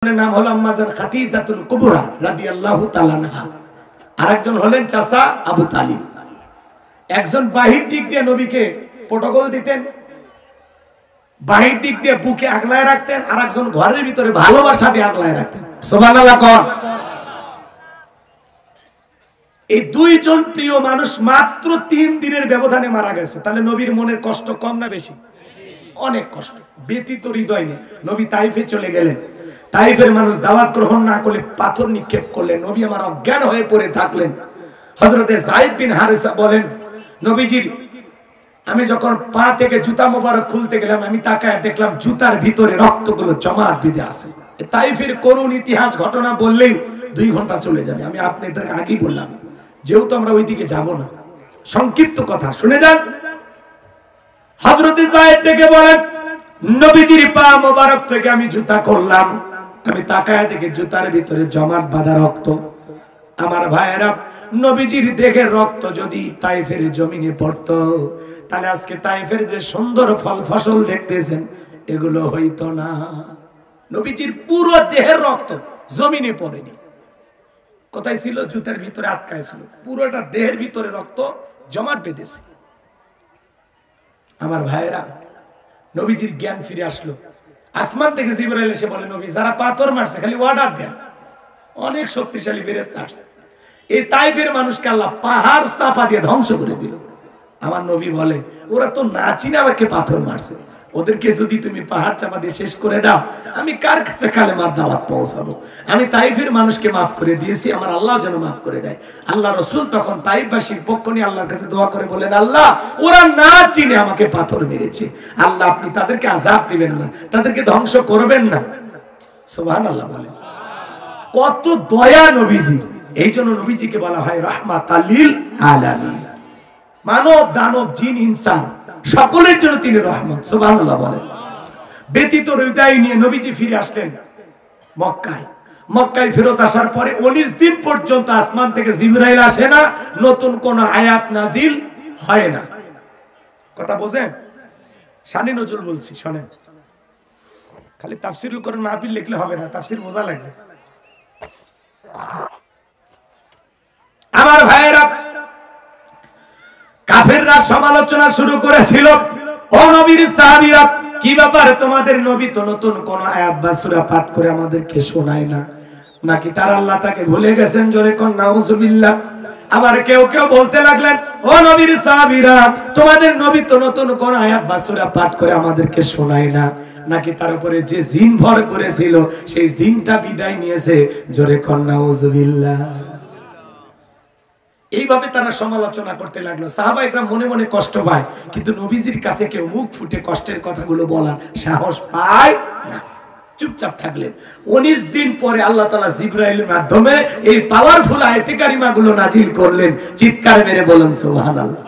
নাম হলো আম্মাজান খাদিজাতুল কুবরা রাদিয়াল্লাহু তাআলা আনহা। আরেকজন হলেন চাচা আবু তালিব। একজন বাহির দিক দিয়ে নবীকে প্রটোকল দিতেন, বাহির দিক দিয়ে বুকে আগলায় রাখতেন, আরেকজন ঘরের ভিতরে ভালোবাসা দিয়ে আগলায় রাখতেন। সুবহানাল্লাহ কোন। এই দুইজন প্রিয় মানুষ মাত্র 3 দিনের ব্যবধানে মারা গেছে। তাহলে নবীর মনের কষ্ট কম না বেশি? অনেক কষ্ট, ব্যথিত হৃদয় নিয়ে নবী তাইফে চলে গেলেন। তাইফের মানুষ দাওয়াত গ্রহণ না করলে পাথর নিক্ষেপ করলেন। নবী আমার অজ্ঞান হয়ে পড়ে থাকলেন। হযরতে যায়েদ বিন হারেসা বলেন, নবীজির আমি যখন পা থেকে জুতা মোবারক খুলতে গেলাম, আমি তাকায় দেখলাম জুতার ভিতরে রক্তগুলো জমাট বেঁধে আছে। তাইফের করুণ ইতিহাস ঘটনা বললেই 2 ঘন্টা চলে যাবে। আমি আপনাদের আগেই বললাম, যেহেতু আমরা ওইদিকে যাব না, সংক্ষিপ্ত কথা শুনে যান। হযরতে যায়েদ থেকে বলেন, নবীজির পা মোবারক থেকে আমি জুতা খুললাম, আমি তাকায় দেখে জুতার ভিতরে জমাট বাঁধা রক্ত। আমার ভাইয়েরা, নবীজির দেহের রক্ত যদি তাইফের জমিনে পড়তো, তাহলে আজকে তাইফের যে সুন্দর ফল ফসল দেখতেছেন এগুলো হইতো না। নবীজির পুরো দেহের রক্ত জমিনে পড়েনি, কোথায় ছিল? জুতার ভিতরে আটকায় ছিল। পুরোটা দেহের ভিতরে রক্ত জমাট বেঁধেছে। আমার ভাইয়েরা, নবীজির জ্ঞান ফিরে আসলো। আসমান থেকে জিবরাইল এসে বলে, নবী যারা পাথর মারছে খালি অর্ডার দেন, অনেক শক্তিশালী ফেরেশতা আসছে। এই তাইফের মানুষকে আল্লাহ পাহাড় চাপা দিয়ে ধ্বংস করে দিল। আমার নবী বলে, ওরা তো না চিনে আমাকে পাথর মারছে, ওদেরকে যদি তুমি পাহাড় চাপা দিয়ে শেষ করে দাও, আমি কার কাছে কালেমার দাওয়াত পৌঁছাবো? আমি তাইফের মানুষকে মাফ করে দিয়েছি, আমার আল্লাহ যেন মাফ করে দেয়। আল্লাহ রাসূল তখন তাইফবাসীর পক্ষ নিয়ে আল্লাহর কাছে দোয়া করে বলেন, আল্লাহ ওরা না চিনে আমাকে পাথর মেরেছে, আল্লাহ আপনি তাদেরকে আযাব দিবেন না, তাদেরকে ধ্বংস করবেন না। সুবহানাল্লাহ বলেন। কত দয়া নবীজি! এই জন্য নবীজিকে বলা হয় রাহমাতাল লিল আলামিন। মানব দানব জিন ইনসান সকলের জন্য তিনি রহমত। সুবহানাল্লাহ বলেন। ব্যতীত হৃদয় নিয়ে নবীজি ফিরে আসলেন মক্কায়। মক্কায় ফেরত আসার পরে 19 দিন পর্যন্ত আসমান থেকে জিবরাইল আসে না, নতুন কোন আয়াত নাজিল হয় না। কথা বোঝেন? শানে নজরুল বলছি, শোনেন। খালি তাফসীরুল কোরআন মাহফিল লিখলে হবে না, তাফসীর বোঝা লাগবে। আমার ভাইয়েরা, কাফেররা সমালোচনা শুরু করেছিল, ও নবীর সাহাবীরা, কি ব্যাপার তোমাদের নবী তো নতুন কোন আয়াত বা সূরা পাঠ করে আমাদেরকে শোনায় না, নাকি তার আল্লাহ তাকে ভুলে গেছেন? জোরে কোন নাউজুবিল্লাহ। আবার কেউ কেউ বলতে লাগলেন, ও নবীর সাহাবীরা, তোমাদের নবী তো নতুন কোন আয়াত বা সূরা পাঠ করে আমাদেরকে শোনায় না, নাকি তার উপরে যে জিন ভর করেছিল সেই জিনটা বিদায় নিয়েছে? জোরে কোন নাউজুবিল্লাহ। এইভাবে তারা সমালোচনা করতে লাগলো। সাহাবা ইকরাম মনে মনে কষ্ট পায়, কিন্তু নবীজির কাছে কেউ মুখ ফুটে কষ্টের কথাগুলো বলার সাহস পায় না, চুপচাপ থাকলেন। 19 দিন পরে আল্লাহ তাআলা জিবরাইলের মাধ্যমে এই পাওয়ারফুল আয়াতে কারিমাগুলো নাজিল করলেন। চিৎকার মেরে বলেন সুবহানাল্লাহ।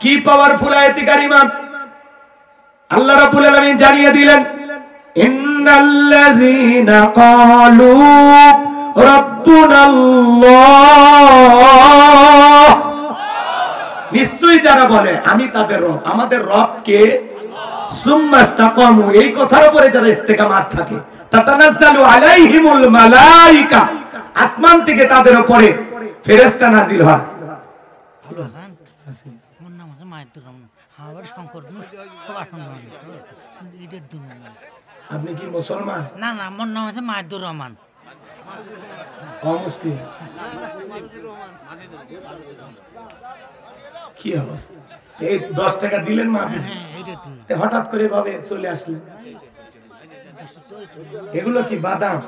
কি পাওয়ারফুল আয়াতে কারিমা! আল্লাহ রাব্বুল আলামিন জানিয়ে দিলেন, ইন্নাল্লাযীনা ক্বালু রাব্বুনাল্লাহ, নিশ্চয়ই যারা বলে আমি তাদের রব, আমাদের রব কে? সুম্মা ইসতাকামু, এই কথার উপরে যারা ইস্তেকামাত থাকে, তাতানাজ্জালু আলাইহিমুল মালায়েকা, আসমান থেকে তাদের উপরে ফেরেশতা নাজিল হয়। আপনি কি মুসলমান? না না, আমার নাম আছে মাহিদুর রহমান। অমুসলিম? কি অবস্থা! এই 10 টাকা দিলেন মাহফিল, হঠাৎ করে ভাবে চলে আসলেন। এগুলো কি বাদাম?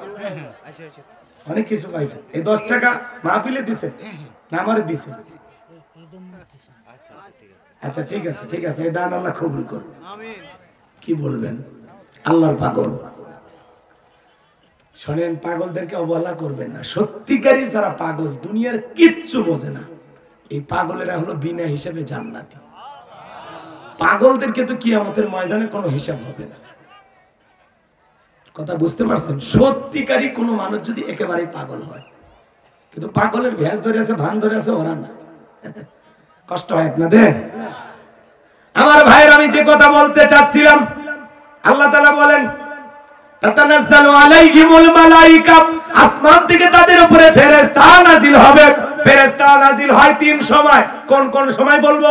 অনেক কিছু পাইছে। এই 10 টাকা মাহফিলে দিছে না আমারে দিছে? আচ্ছা ঠিক আছে, ঠিক আছে, এই দান আল্লাহ কবুল করুন। কি বলবেন, আল্লাহর পাগল। শোনেন, পাগলদেরকে অবহেলা করবেন না। সত্যিকারী যারা পাগল দুনিয়ার কিচ্ছু বোঝে না, এই পাগলেরা হলো বিনা হিসাবে জান্নাতি। পাগলদেরকে তো কিয়ামতের ময়দানে কোনো হিসাব হবে না। কথা বুঝতে পারছেন? সত্যিকারী কোনো মানুষ যদি একেবারে পাগল হয়, কিন্তু পাগলের ভ্যাস ধরে আছে, ভান ধরে আছে, ওরা না। কষ্ট হয় আপনাদের? আমার ভাইয়ের, আমি যে কথা বলতে চাচ্ছিলাম, আল্লাহ তাআলা বলেন, তাতানাজ্জালু আলাইহিমুল মালায়েকা, আসমান থেকে তাদের উপরে ফেরেশতা নাজিল হবে। ফেরেশতা নাজিল হয় তিন সময়। কোন কোন সময় বলবো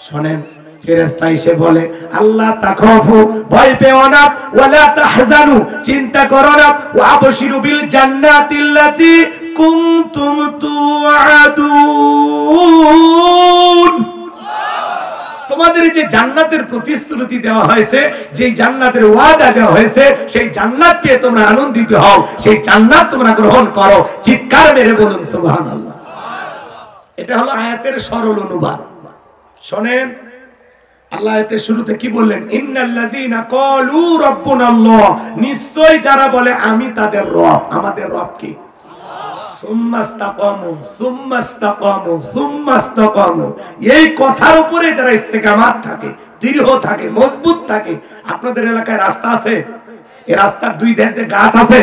শুনেন। ফেরেশতা এসে বলে, আল্লাহ তাখাফু, ভয় পেও না, ওয়ালা তাহজানু, চিন্তা করো না, ওয়া আবশিরু বিল জান্নাতিল্লাতী কুনতুম তুআদুন। তোমাদের যে জান্নাতের প্রতিশ্রুতি দেওয়া হয়েছে, যে জান্নাতের ওয়াদা দেওয়া হয়েছে, সেই জান্নাত পেয়ে তোমরা আনন্দিত হও, সেই জান্নাত তোমরা গ্রহণ করো। চিৎকার মেরে বলুন সুবহানাল্লাহ। এটা হলো আয়াতের সরল অনুবাদ। শুনেন, আল্লাহ আয়াতের শুরুতে কি বললেন? ইন্নাল্লাযীনা ক্বালু রাব্বুনাল্লাহ, নিশ্চয় যারা বলে আমি তাদের রব। আমাদের রব কি? সুম্মাস্তাকামু সুম্মাস্তাকামু সুম্মাস্তাকামু। এই কথার উপরে যারা ইস্তেকামাত থাকে, দৃঢ় থাকে, মজবুত থাকে। আপনাদের এলাকায় রাস্তা আছে? এই রাস্তার দুই ধারে গাছ আছে?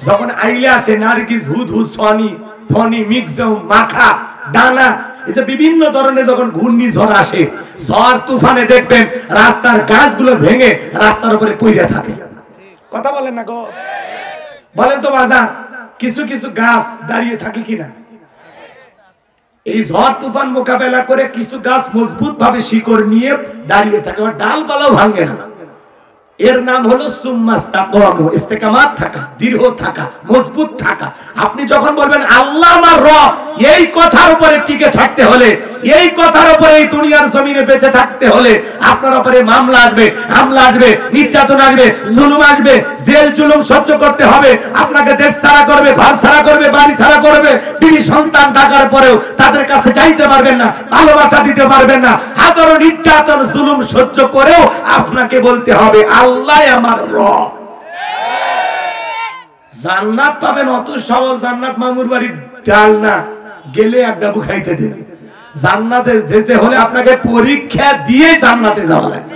যখন আইলে আসে নারগিস, হুদহুদ, সনি, ফনি, মিক্সম, মাখা, দানা, এই যে বিভিন্ন ধরনের যখন ঘূর্ণিঝড় আসে, ঝড় তুফানে দেখবেন রাস্তার গাছগুলো ভেঙে রাস্তার উপরে পড়ে থাকে। কথা বলেন না গো, বলেন তো বাজার। কিছু কিছু গাছ দাঁড়িয়ে থাকে কিনা? এই ঝড় তুফান মোকাবেলা করে কিছু গাছ মজবুত ভাবে শিকড় নিয়ে দাঁড়িয়ে থাকে, ওর ডালপালাও ভাঙে না। এর নাম হলো সুম্মাস্তাকামু, ইস্তেকামাত থাকা, দৃঢ় থাকা, মজবুত থাকা। আপনি যখন বলবেন আল্লাহ আমার রব, এই কথার উপরে টিকে থাকতে হলে, এই কথার উপরে এই দুনিয়ার জমিনে বেঁচে থাকতে হলে আপনার উপরে মামলা আসবে, হামলা আসবে, নির্যাতন আসবে, জুলুম আসবে, জেল জুলুম সহ্য করতে হবে। আপনাকে দেশ ছাড়া করবে, ঘর ছাড়া করবে, বাড়ি ছাড়া করবে। বিবি সন্তান থাকার পরেও তাদের কাছে যাইতে পারবেন না, ভালোবাসা দিতে পারবেন না। হাজারো নির্যাতন জুলুম সহ্য করেও আপনাকে বলতে হবে আল্লাহ আমার রব। জান্নাত পাবেন অত সহজ। জান্নাত মামুর বাড়ির ডাল না, গেলে এক ডাবু খাইতে দেবে। জান্নাতে যেতে হলে আপনাকে পরীক্ষা দিয়ে জান্নাতে যাওয়া লাগবে।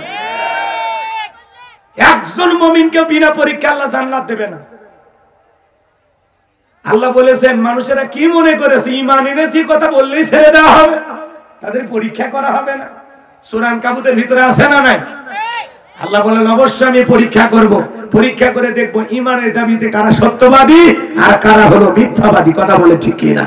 একজন মুমিনকে বিনা পরীক্ষা আল্লাহ জান্নাত দেবে না। আল্লাহ বলেছেন মানুষেরা কি মনে করেছে ঈমান এনেছি কথা বললেই ছেড়ে দেওয়া হবে, তাদের পরীক্ষা করা হবে না। সূরা আনকাবুতের ভিতরে আছে না নাই? আল্লাহ বলেন অবশ্যই আমি পরীক্ষা করব, পরীক্ষা করে দেখব ঈমানের দাবিতে কারা সত্যবাদী আর কারা হলো মিথ্যাবাদী। কথা বলে ঠিক কি না?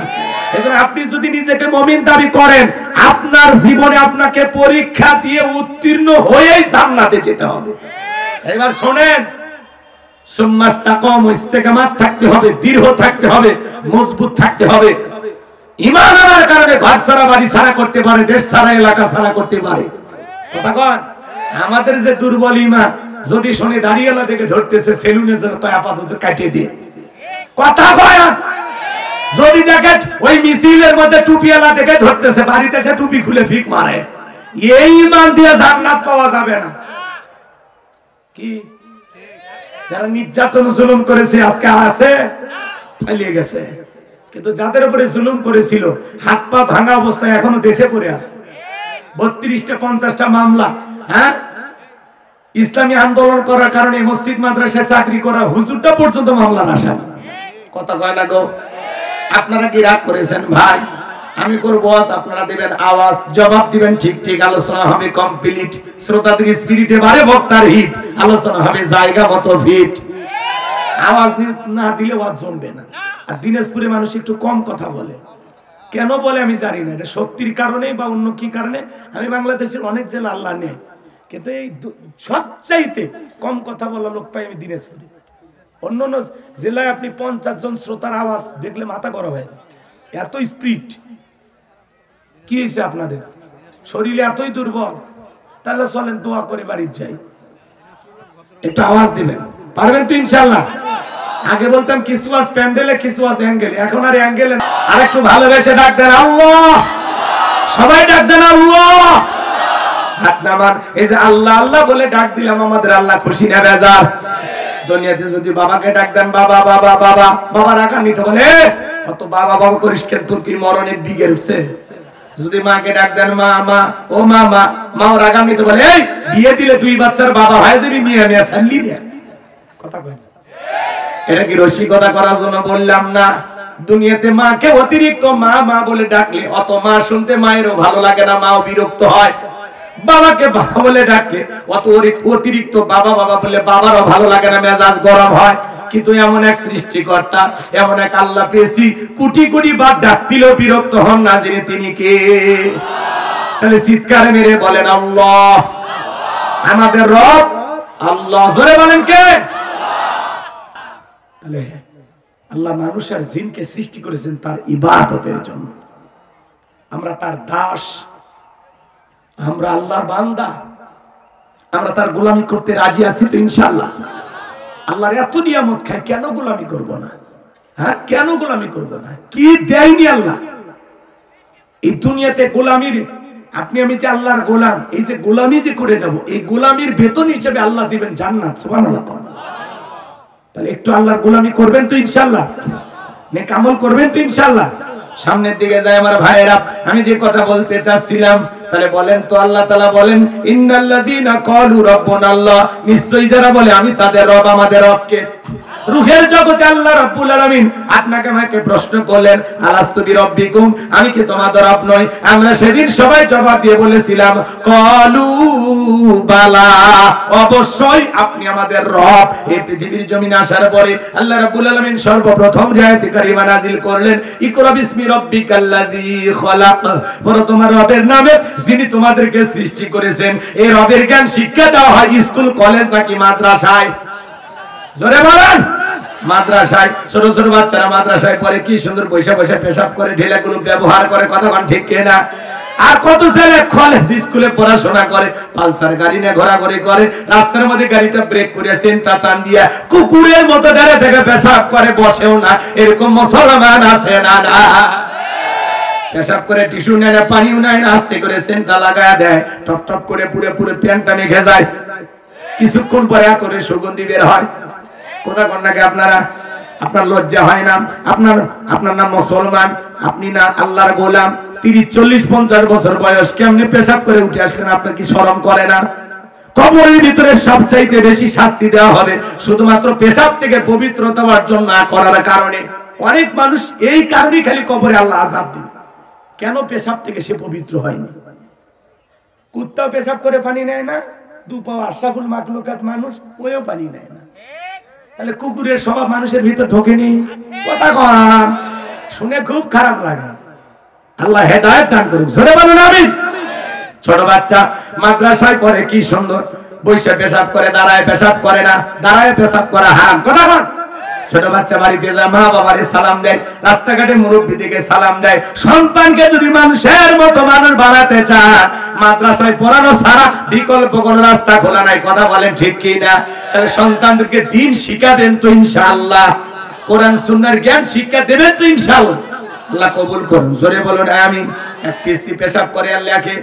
এজন্য আপনি যদি নিজেকে মুমিন দাবি করেন, আপনার জীবনে আপনাকে পরীক্ষা দিয়ে উত্তীর্ণ হয়েই জান্নাতে যেতে হবে। এবার শুনেন, সুম্মাস্তাকামু, ইস্তেকামাত থাকতে হবে, দৃঢ় থাকতে হবে, মজবুত থাকতে হবে। ঈমান আনার কারণে ঘর ছাড়া, বাড়ি ছাড়া করতে পারে, দেশ ছাড়া, এলাকা ছাড়া করতে পারে। কথা কন, আমাদের যে দুর্বল ঈমান, যদি শুনে দাঁড়িয়েলা দেখে ধরতেছে, সেলুনে যে আপাতত কাটিয়ে দিয়ে। কথা কয়, যদি দেখে ওই মিছিলের মধ্যে টুপিওয়ালা দেখে ধরতেছে, বাড়িতে সে টুপি খুলে ফিক মারে। এই ঈমান দিয়ে জান্নাত পাওয়া যাবে না। কি যারা নির্যাতন জুলুম করেছে আজকে আছে, পালিয়ে গেছে। কিন্তু যাদের উপরে জুলুম করেছিল হাত পা ভাঙা অবস্থায় এখনো দেশে পড়ে আছে। 32টা 50টা মামলা। হ্যাঁ, ইসলামী আন্দোলন করার কারণে মসজিদ মাদ্রাসায় চাকরি করা হুজুরটা পর্যন্ত মামলার আসামি। কথা কয় না গো? আপনারা কি রাগ করেছেন? ভাই আমি করবো আজ, আপনারা দেবেন আওয়াজ, জবাব দিবেন ঠিক ঠিক। আলোচনা হবে কমপ্লিট, শ্রোতাদের স্পিরিটে বারে বক্তার হিট, আলোচনা হবে জায়গা মতো ফিট। আওয়াজ না দিলে ওয়াজ জমবে না। আর দিনাজপুরে মানুষ একটু কম কথা বলে, কেন বলে আমি জানি না, এটা শক্তির কারণে বা অন্য কি কারণে। আমি বাংলাদেশের অনেক জেলা আল্লাহ নেই, কিন্তু এই সবচাইতে কম কথা বলা লোক পাই আমি দিনাজপুরে। অন্য অন্য জেলায় আপনি 50 জন শ্রোতার আওয়াজ দেখলে মাথা গরম হয়ে যায়, এত স্পিড। কি হয়েছে আপনাদের শরীরে এতই দুর্বল? তাহলে চলেন দোয়া করে বাড়ি যাই, একটু আওয়াজ দিবেন, পারবেন তো ইনশাআল্লাহ। আগে বলতাম কিছু আজ প্যান্ডেলে, কিছু আজ অ্যাঙ্গেলে, এখন আর অ্যাঙ্গেলে। আর একটু ভালোবেসে ডাক দেন আল্লাহ, সবাই ডাক দেন আল্লাহ। হাত নামান। এই যে আল্লাহ আল্লাহ বলে ডাক দিলাম, আমাদের আল্লাহ খুশি না বেজার? দুনিয়াতে যদি বাবাকে ডাক দেন বাবা বাবা বাবা, বাবা রাগান্বিত বলে অত বাবা বাবা করিস কেন, তোর কি মরণের বিগে উঠছে? যদি মাকে ডাক দেন মা মা, ও মা মা, মাও রাগান্বিত বলে এই বিয়ে দিলে 2 বাচ্চার বাবা হয়ে যাবি, মিয়া মিয়া ছাড়লি না। কথা কয় না? এটা কি রসিকতা করার জন্য বললাম না? দুনিয়াতে মাকে অতিরিক্ত মা মা বলে ডাকলে অত মা শুনতে মায়েরও ভালো লাগে না, মাও বিরক্ত হয়। বাবাকে বাবা বলে ডাকে, অতিরিক্ত বাবা বাবা বলে বাবারও ভালো লাগে না, মেজাজ গরম হয়। কিন্তু এমন এক সৃষ্টিকর্তা, এমন এক আল্লাহ পেয়েছি, কোটি কোটি বার ডাক দিলেও বিরক্ত হন না, যিনি তিনি কে? তাহলে চিৎকার মেরে বলেন আল্লাহ। আমাদের রব আল্লাহ, জোরে বলেন কে? তাহলে আল্লাহ মানুষ আর জিনকে সৃষ্টি করেছেন তার ইবাদতের জন্য। আমরা তার দাস, আমরা আল্লাহর বান্দা, আমরা তার গোলামি করতে রাজি আছি তো ইনশাআল্লাহ। আল্লাহর এত নিয়ামত খায়, কেন গোলামি করব না? হ্যাঁ, কেন গোলামি করব না? কি দেয়নি আল্লাহ এই দুনিয়াতে? গোলামির, আপনি আমি যে আল্লাহর গোলাম, এই যে গোলামি যে করে যাব, এই গোলামির বেতন হিসেবে আল্লাহ দিবেন জান্নাত। সুবহানাল্লাহ। তাহলে একটু আল্লাহর গোলামি করবেন তো ইনশাআল্লাহ, নেক আমল করবেন তো ইনশাআল্লাহ। সামনের দিকে যায় আমার ভাইয়েরা, আমি যে কথা বলতে চাচ্ছিলাম, তাহলে বলেন তো, আল্লাহ তাআলা বলেন ইন্নাল্লাযীনা ক্বালু রাব্বুনাল্লাহ, নিশ্চয়ই যারা বলে আমি তাদের রব, আমাদের রবকে। রূহের জগতে আল্লাহ রাব্বুল আলামিন আপনাকে আমাকে প্রশ্ন করলেন, আলাস্তু বিরাব্বিকুম, আমি কি তোমাদের রব নই? আমরা সেদিন সবাই জবাব দিয়ে বলেছিলাম ক্বালু বালা, অবশ্যই আপনি আমাদের রব। এই পৃথিবীর জমিনে আসার পরে আল্লাহ রাব্বুল আলামিন সর্বপ্রথম যে আয়াত কারিমা নাযিল করলেন, ইকরা বিসমি রাব্বিকাল্লাযী খালাক, পড়ো তোমার রবের নামে যিনি তোমাদেরকে সৃষ্টি করেছেন। এই রবের জ্ঞান শিক্ষা দেওয়া হয় স্কুল, কলেজ নাকি মাদ্রাসায়? জোরে বলেন। মাদ্রাসায়। ছোট ছোট বাচ্চারা মাদ্রাসায় পড়ে, কি সুন্দর বৈশা বৈশা পেশাব করে, ঢেলাগুলো ব্যবহার করে, কথা কোন ঠিক কিনা? আর কত ছেলে কলেজ স্কুলে পড়াশোনা করে, পালসার গাড়ি নিয়ে ঘোরাঘুরি করে, রাস্তার মধ্যে গাড়িটা ব্রেক করে সেন্টা টান দিয়া কুকুরের মতো দাঁড়িয়ে থেকে পেশাব করে, বসেও না। এরকম মুসলমান আছে না? না, পেশাব করে টিস্যু নেয় না, পানিও নেয় না, আস্তে করে সেন্টা লাগায় দেয়, টপ টপ করে পুরো পুরো প্যান্টটা মেঘে যায়। কিছুক্ষণ পরে আতরের সুগন্ধি বের হয়। কথা কন নাকি আপনারা? আপনার লজ্জা হয় না? আপনার নাম মুসলমান, আপনি না আল্লাহর গোলাম, 30, 40, 50 বছর বয়স, কেমনে পেশাব করে উঠে আসলেন? আপনার কি শরম করে না? কবরের ভিতরে সবচাইতে বেশি শাস্তি দেওয়া হবে শুধুমাত্র পেশাব থেকে পবিত্রতা অর্জন না করার কারণে। অনেক মানুষ এই কারণেই খালি কবরে আল্লাহ আযাব দিবে, কেন? পেশাব থেকে সে পবিত্র হয়নি। কুত্তাও পেশাব করে পানি নেয় না, দুপাও আশরাফুল মাখলুকাত মানুষ, ওইও পানি নেয় না। তাহলে কুকুরের স্বভাব মানুষের ভিতর ঢোকেনি? কথা কম, শুনে খুব খারাপ লাগে। আল্লাহ হেদায়েত দান করুক, জোরে বলুন আমিন। ছোট বাচ্চা মাদ্রাসায় পড়ে, কি সুন্দর বইসে পেশাব করে, দাঁড়ায় পেশাব করে না, দাঁড়ায় পেশাব করা হারাম। কথা কন। ছোট বাচ্চা বাড়িতে যায়, মা বাবারে সালাম দেয়, রাস্তাঘাটে মুরব্বি থেকে সালাম দেয়। সন্তানকে যদি মানুষের মতো মানুষ বানাতে চায়, মাদ্রাসায় পড়ানো ছাড়া বিকল্প কোনো রাস্তা খোলা নাই। কথা বলেন ঠিক কি না? তাহলে সন্তানদেরকে দিন শিখাবেন তো ইনশাআল্লাহ, কোরআন সুন্নাহর জ্ঞান শিক্ষা দেবেন তো ইনশাআল্লাহ। আল্লাহ কবুল করুন, জোরে বলুন আমিন। এক পিস্তি পেশাব করে আর লেখে,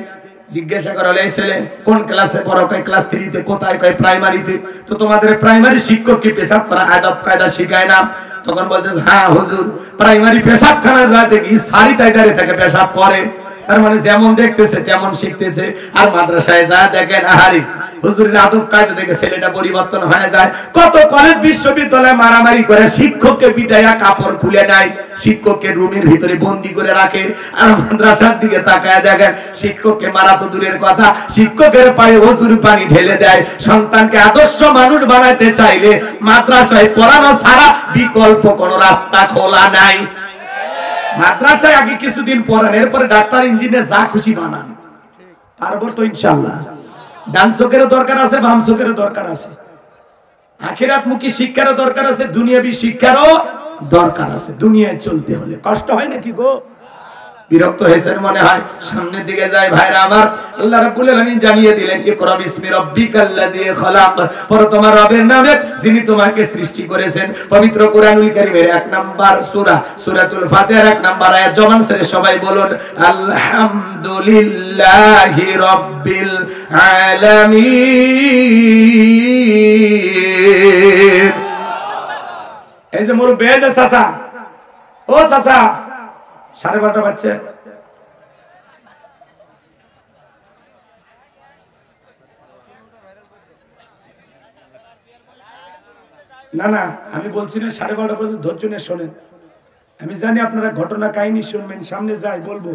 জিজ্ঞাসা করা হলো, এই ছেলে কোন ক্লাসে পড়ো? কয় ক্লাস 3-তে। কোথায়? কয় প্রাইমারিতে। তো তোমাদের প্রাইমারি শিক্ষক কি পেশাব করা আদব কায়দা শিখায় না? তখন বলতেছে, হ্যাঁ হুজুর, প্রাইমারি পেশাবখানা যা দেখি সারি তাইটারে থেকে পেশাব করে। তার মানে যেমন দেখতেছে তেমন শিখতেছে। আর মাদ্রাসায় যা দেখেন, আহারি হুজুরের আদব কায়দা থেকে ছেলেটা পরিবর্তন হয়ে যায়। কত কলেজ বিশ্ববিদ্যালয়ে মারামারি করে, শিক্ষককে পিটাইয়া কাপড় খুলে নেয়, শিক্ষককে রুমের ভিতরে বন্দি করে রাখে। আর মাদ্রাসার দিকে তাকায় দেখেন, শিক্ষককে মারা তো দূরের কথা, শিক্ষকের পায়ে হুজুর পানি ঢেলে দেয়। সন্তানকে আদর্শ মানুষ বানাইতে চাইলে মাদ্রাসায় পড়ানো ছাড়া বিকল্প কোনো রাস্তা খোলা নাই। মাদ্রাসায় আগে কিছুদিন পড়ান, এরপরে ডাক্তার ইঞ্জিনিয়ার যা খুশি বানান, পারবো তো ইনশাআল্লাহ। ডান চোখেরও দরকার আছে, বাম চোখেরও দরকার আছে, আখিরাতমুখী শিক্ষারও দরকার আছে, দুনিয়াবী শিক্ষারও দরকার আছে। দুনিয়ায় চলতে হলে কষ্ট হয় নাকি গো? বিরক্ত হয়েছেন মনে হয়। সামনের দিকে যায় ভাইরা আমার, আল্লাহ রাব্বুল আলামিন জানিয়ে দিলেন, ইকরা বিসমি রাব্বিকাল্লাযী খালাক, পড়ো তোমার রবের নামে যিনি তোমাকে সৃষ্টি করেছেন। পবিত্র কোরআনুল কারীমের 1 নাম্বার সূরা, সূরাতুল ফাতিহার 1 নাম্বার আয়াত। জবান ছেড়ে সবাই বলুন আলহামদুলিল্লাহি রাব্বিল আলামিন। এই যে মুরব্বি, এই যে চাচা, ও চাচা, 12:30 বাজছে। না না, আমি বলছি না 12:30 পর্যন্ত ধৈর্য নিয়ে শোনেন। আমি জানি আপনারা ঘটনা কাহিনী শুনবেন, সামনে যাই বলবো।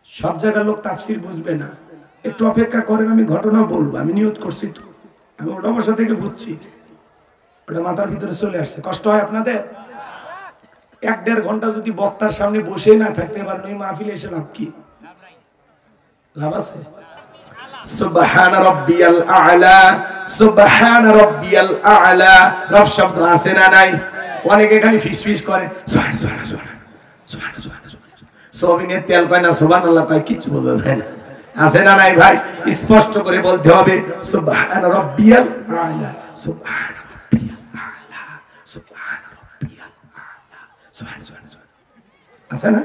সব জায়গার লোক তাফসির বুঝবে না, একটু অপেক্ষা করেন, আমি ঘটনা বলবো। আমি নিয়ত করছি তো, আমি ওটা বসা থেকে বুঝছি, ওটা মাথার ভিতরে চলে আসছে। কষ্ট হয় আপনাদের? 1-1.5 ঘন্টা যদি বক্তার সামনে বসে না থাকতে পারেন, ওই মাহফিলে এসে লাভ কি? লাভ আছে? সুবহান রাব্বিয়াল আ'লা, সুবহান রাব্বিয়াল আ'লা, রব শব্দ আছে না নাই? অনেকে খালি ফিসফিস করে সুবহান সুবহান সুবহান সুবহান সুবহান সুবহান, সোবিনের তেল কয় না সুবহানাল্লাহ কয়, কিছু বোঝা যায় না। আছে না নাই ভাই? স্পষ্ট করে বলতে হবে সুবহান রাব্বিয়াল আ'লা, সুবহান রাব্বিয়াল আ'লা, সুবহান রাব্বিয়াল আ'লা, সুবহান সুবহান সুবহান। আছে না?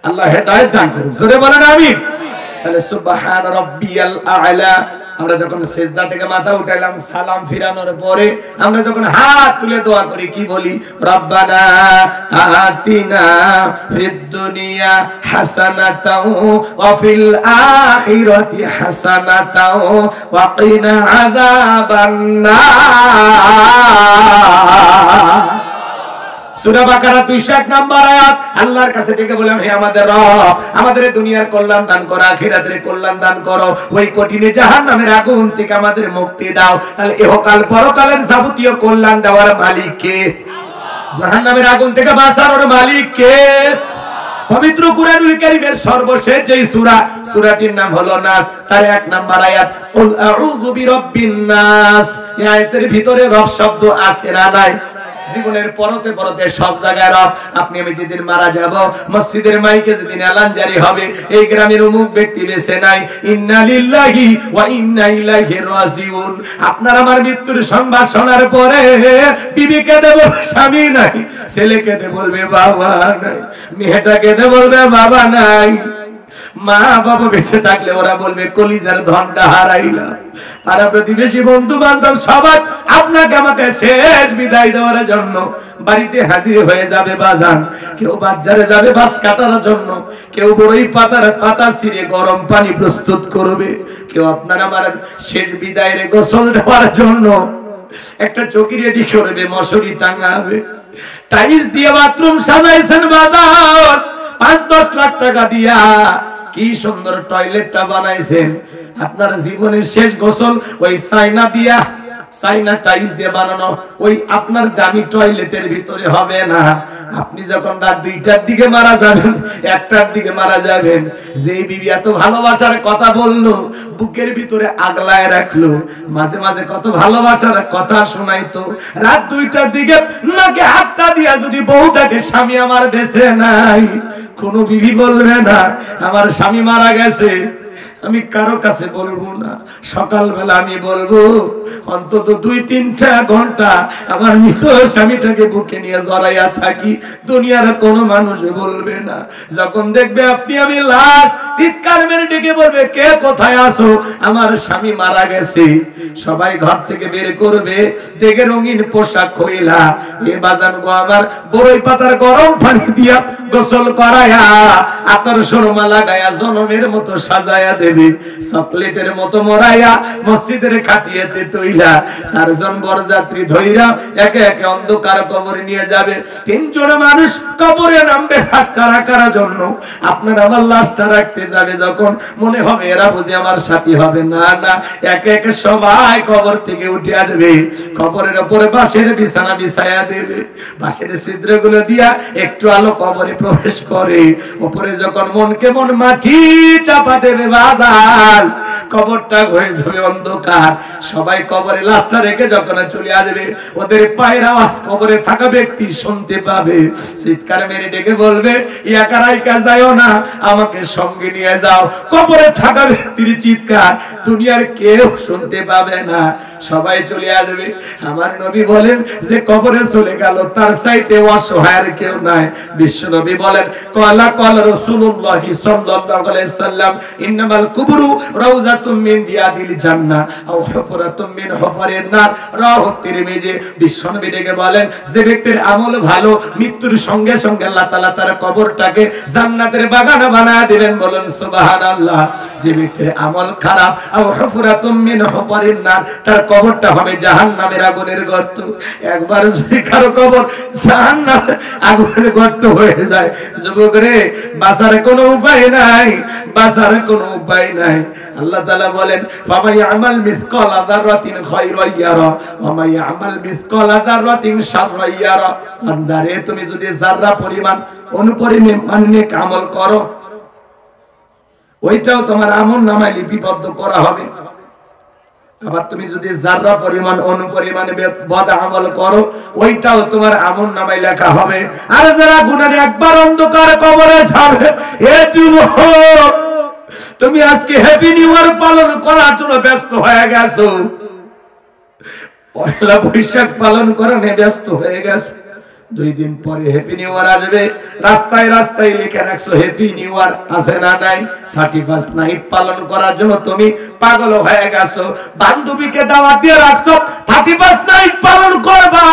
আল্লাহ হেদায়েত দান করুক, জোরে বলেন আমিন। তাহলে সুবহান রাব্বিয়াল আ'লা, আমরা যখন সিজদা থেকে মাথা উঠাইলাম, সালাম ফিরানোর পরে আমরা যখন হাত তুলে দোয়া করি, কি বলি? রব্বানা আতিনা ফিদ দুনিয়া হাসানাতাও ওয়া ফিল আখিরাতি হাসানাতাও ওয়া কিনা আযাবান নার। সূরা বাকারা 201 নম্বর আয়াত। আল্লাহর কাছে ডেকে বললাম, হে আমাদের রব, আমাদের দুনিয়ার কল্যাণ দান করো, আখিরাতের কল্যাণ দান করো, ওই কঠিন জাহান্নামের আগুন থেকে আমাদের মুক্তি দাও। তাহলে ইহকাল পরকালের যাবতীয় কল্যাণ দেওয়ার মালিক কে? জাহান্নামের আগুন থেকে বাঁচানোর মালিক কে? পবিত্র কুরআনুল কারীমের সর্বশেষ যেই সূরা, সূরাটির নাম হলো নাস, তার 1 নম্বর আয়াত, কুল আউযু বিরাব্বিন নাস। এই আয়াতের ভিতরে রব শব্দ আছে না নাই? জীবনের পরতে পরতে সব জায়গায় রব। আপনি আমি যেদিন মারা যাব, মসজিদের মাইকে যেদিন এলান জারি হবে, এই গ্রামের অমুক ব্যক্তি বেঁচে নাই, ইন্না লিল্লাহি ওয়া ইন্না ইলাইহি রাজিউন। আপনার আমার মৃত্যুর সংবাদ শোনার পরে বিবিকে দেব স্বামী নাই, ছেলেকে দে বলবে বাবা নাই, মেয়েটাকে দে বলবে বাবা নাই, মা বাবা বেঁচে থাকলে ওরা বলবে কলিজার ধনটা হারাইলাম। পাড়া প্রতিবেশী বন্ধু বান্ধব সবাই আপনাকে আমাকে শেষ বিদায় দেওয়ার জন্য বাড়িতে হাজির হয়ে যাবে বাজান। কেউ বাজারে যাবে বাঁশ কাটার জন্য, কেউ বড়ই পাতার পাতা ছিঁড়ে গরম পানি প্রস্তুত করবে, কেউ আপনার আমার শেষ বিদায়ের গোসল দেওয়ার জন্য একটা চৌকি রেডি করবে, মশারি টাঙাবে, টাইলস দিয়ে বাথরুম সাজাইছেন বাজার 5-10 লাখ টাকা দিয়া, কি সুন্দর টয়লেটটা বানাইছেন। আপনার জীবনের শেষ গোসল ওই চাইনা দিয়া, চাইনা টাইলস দিয়ে বানানো ওই আপনার দামি টয়লেটের ভিতরে হবে না। আপনি যখন রাত 2টার দিকে মারা যাবেন, 1টার দিকে মারা যাবেন, যে বিবি এত ভালোবাসার কথা বললো, বুকের ভিতরে আগলায় রাখলো, মাঝে মাঝে কত ভালোবাসার কথা শোনাইতো, রাত 2টার দিকে নাকে হাতটা দিয়া যদি বউ থাকে স্বামী আমার বেঁচে নাই, কোনো বিবি বলবে না আমার স্বামী মারা গেছে, আমি কারো কাছে বলবো না। সকালবেলা আমি বলবো অন্তত 2-3টা ঘন্টা আমার মৃত স্বামীটাকে বুকে নিয়ে জড়াইয়া থাকি, দুনিয়ার কোনো মানুষ বলবে না। যখন দেখবে আপনি আমি লাশ, চিৎকার মেরে ডেকে বলবে কে কোথায় আছো, আমার স্বামী মারা গেছে, সবাই ঘর থেকে বের করবে, দেখে রঙিন পোশাক খইলা, এ বাজান গো আমার বড়ই পাতার গরম পানি দিয়া গোসল করায়া, আতর সুরমা লাগায়া জনমের মতো সাজায়া দেবে, চকলেটের মতো মরাইয়া মসজিদের খাটিয়াতে তৈলা 4 জন বরযাত্রী ধইরা একে একে অন্ধকার কবরে নিয়ে যাবে। 3 জন মানুষ কবরে নামবে লাশটা রাখার জন্য, আপনার আমার লাশটা রাখতে যাবে, যখন মনে হবে এরা বুঝি আমার সাথী হবে, না না, একে একে সবাই কবর থেকে উঠে আসবে, কবরের উপরে বাঁশের বিছানা বিছায়া দেবে, বাঁশের ছিদ্রগুলো দিয়া একটু আলো কবরে প্রবেশ করে, উপরে যখন মনকে মন মাটি চাপা দেবে বাজার, কবরটা হয়ে যাবে অন্ধকার, সবাই কবরে লাশটা রেখে যখন চলে আসবে, ওদের পায়ের আওয়াজ কবরে থাকা ব্যক্তি শুনতে পাবে, চিৎকার মেরে ডেকে বলবে একা রাইকা যাও না, আমাকে সঙ্গে নিয়ে যাও। কবরে থাকা ব্যক্তির চিৎকার দুনিয়ার কেউ শুনতে পাবে না, সবাই চলে আসবে। আমার নবী বলেন যে কবরে চলে গেল তার চাইতে অসহায় কেউ নাই। বিশ্ব নবী বলেন কলা কলা রাসূলুল্লাহ সাল্লাল্লাহু আলাইহি সাল্লাম ইন্নামাল কুবরু রাউযাতুম মিন রিয়াদিল জান্নাহ আও হুফরাতুম মিন হুফারিন নার। রাওয়াহু তিরমিজি। বিশ্বনবী ডেকে বলেন, যে ব্যক্তির আমল ভালো, মৃত্যুর সঙ্গে সঙ্গে আল্লাহ তাআলা তার কবরটাকে জান্নাতের বাগান বানায় দিবেন। বলেন সুবহানাল্লাহ। যে ব্যক্তির আমল খারাপ, আও হুফরাতুম মিন হুফারিন নার, তার কবরটা হবে জাহান্নামের আগুনের গর্ত। একবার যদি কারো কবর জাহান্নামের আগুনের গর্ত হয়ে যায়, যুবক রে, বাঁচার কোনো উপায় নাই, বাঁচার কোনো উপায় নাই। আল্লাহ তাআলা বলেন, ফামাই আমাল মিসকালা যাররাতিন খায়রান ইয়ারা ওয়া মাই আমাল মিসকালা যাররাতিন শাররান ইয়ারা। বান্দারে, তুমি যদি যাররা পরিমাণ অনুপরিমাণ নেক আমল করো, ওইটাও তোমার আমলনামায় লিপিবদ্ধ করা হবে। আবার তুমি যদি যাররা পরিমাণ অনুপরিমাণ বদ আমল করো, ওইটাও তোমার আমলনামায় লেখা হবে। আর যারা গুনাহে একবার অন্ধকার কবরে যাবে, হে যুবক, তুমি আজকে হ্যাপি নিউ ইয়ার পালন করার জন্য ব্যস্ত হয়ে গেছো, পয়লা বৈশাখ পালন করা নিয়ে ব্যস্ত হয়ে গেছো। 2 দিন পরে হ্যাপি নিউ ইয়ার আসবে, রাস্তায় রাস্তায় লিখে রাখছো হ্যাপি নিউ ইয়ার, আছে না নাই? 31 নাইট পালন করার জন্য তুমি পাগল হয়ে গেছো। বান্ধবীকে দাওয়াত দিয়ে রাখছো 31 নাইট পালন করবা।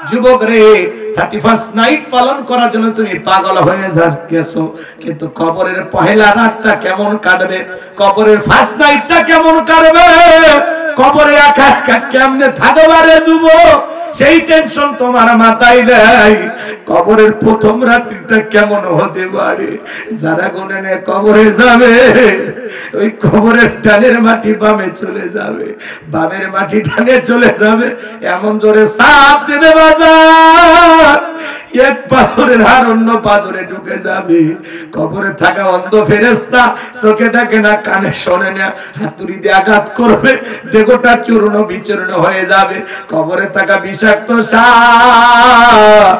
যুবক রে, 31 নাইট পালন করার জন্য তুমি পাগল হয়ে গেছো, কিন্তু কবরের পহেলা রাতটা কেমন কাটবে, কবরের ফার্স্ট নাইটটা কেমন কাটবে, কবরে একা একা কেমনে থাকবা রে যুবক, সেই টেনশন তোমার মাথায় নেই। কবরের প্রথম রাত্রিটা কেমন হতে পারে? যারা গুনে কবরে যাবে, ওই কবরের ডানের মাটি বামে চলে যাবে, বামের মাটি ডানে চলে যাবে, এমন জোরে সাপ দেবে বাজার, এক পাথরের হার অন্য পাথরে ঢুকে যাবে। কবরে থাকা অন্ধ ফেরেশতা চোখে দেখে না, কানে শোনে না, হাতুড়ি দিয়ে আঘাত করবে, দেহটা চূর্ণ বিচূর্ণ হয়ে যাবে। কবরে থাকা বিষাক্ত সাপ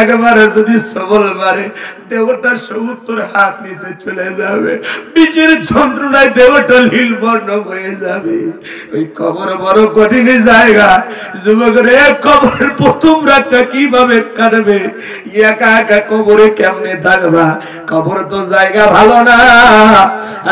একবারে যদি সবল মারে, দেহটা 70 হাত নিচে চলে যাবে, বিচের যন্ত্রণায় দেহটা নীল বর্ণ হয়ে যাবে। ওই কবর বড় কঠিন জায়গা। যুবকরে, কবরের প্রথম রাতটা কিভাবে কাটবে? একা একা কবরে কেমনে থাকবা? কবর তো জায়গা ভালো না।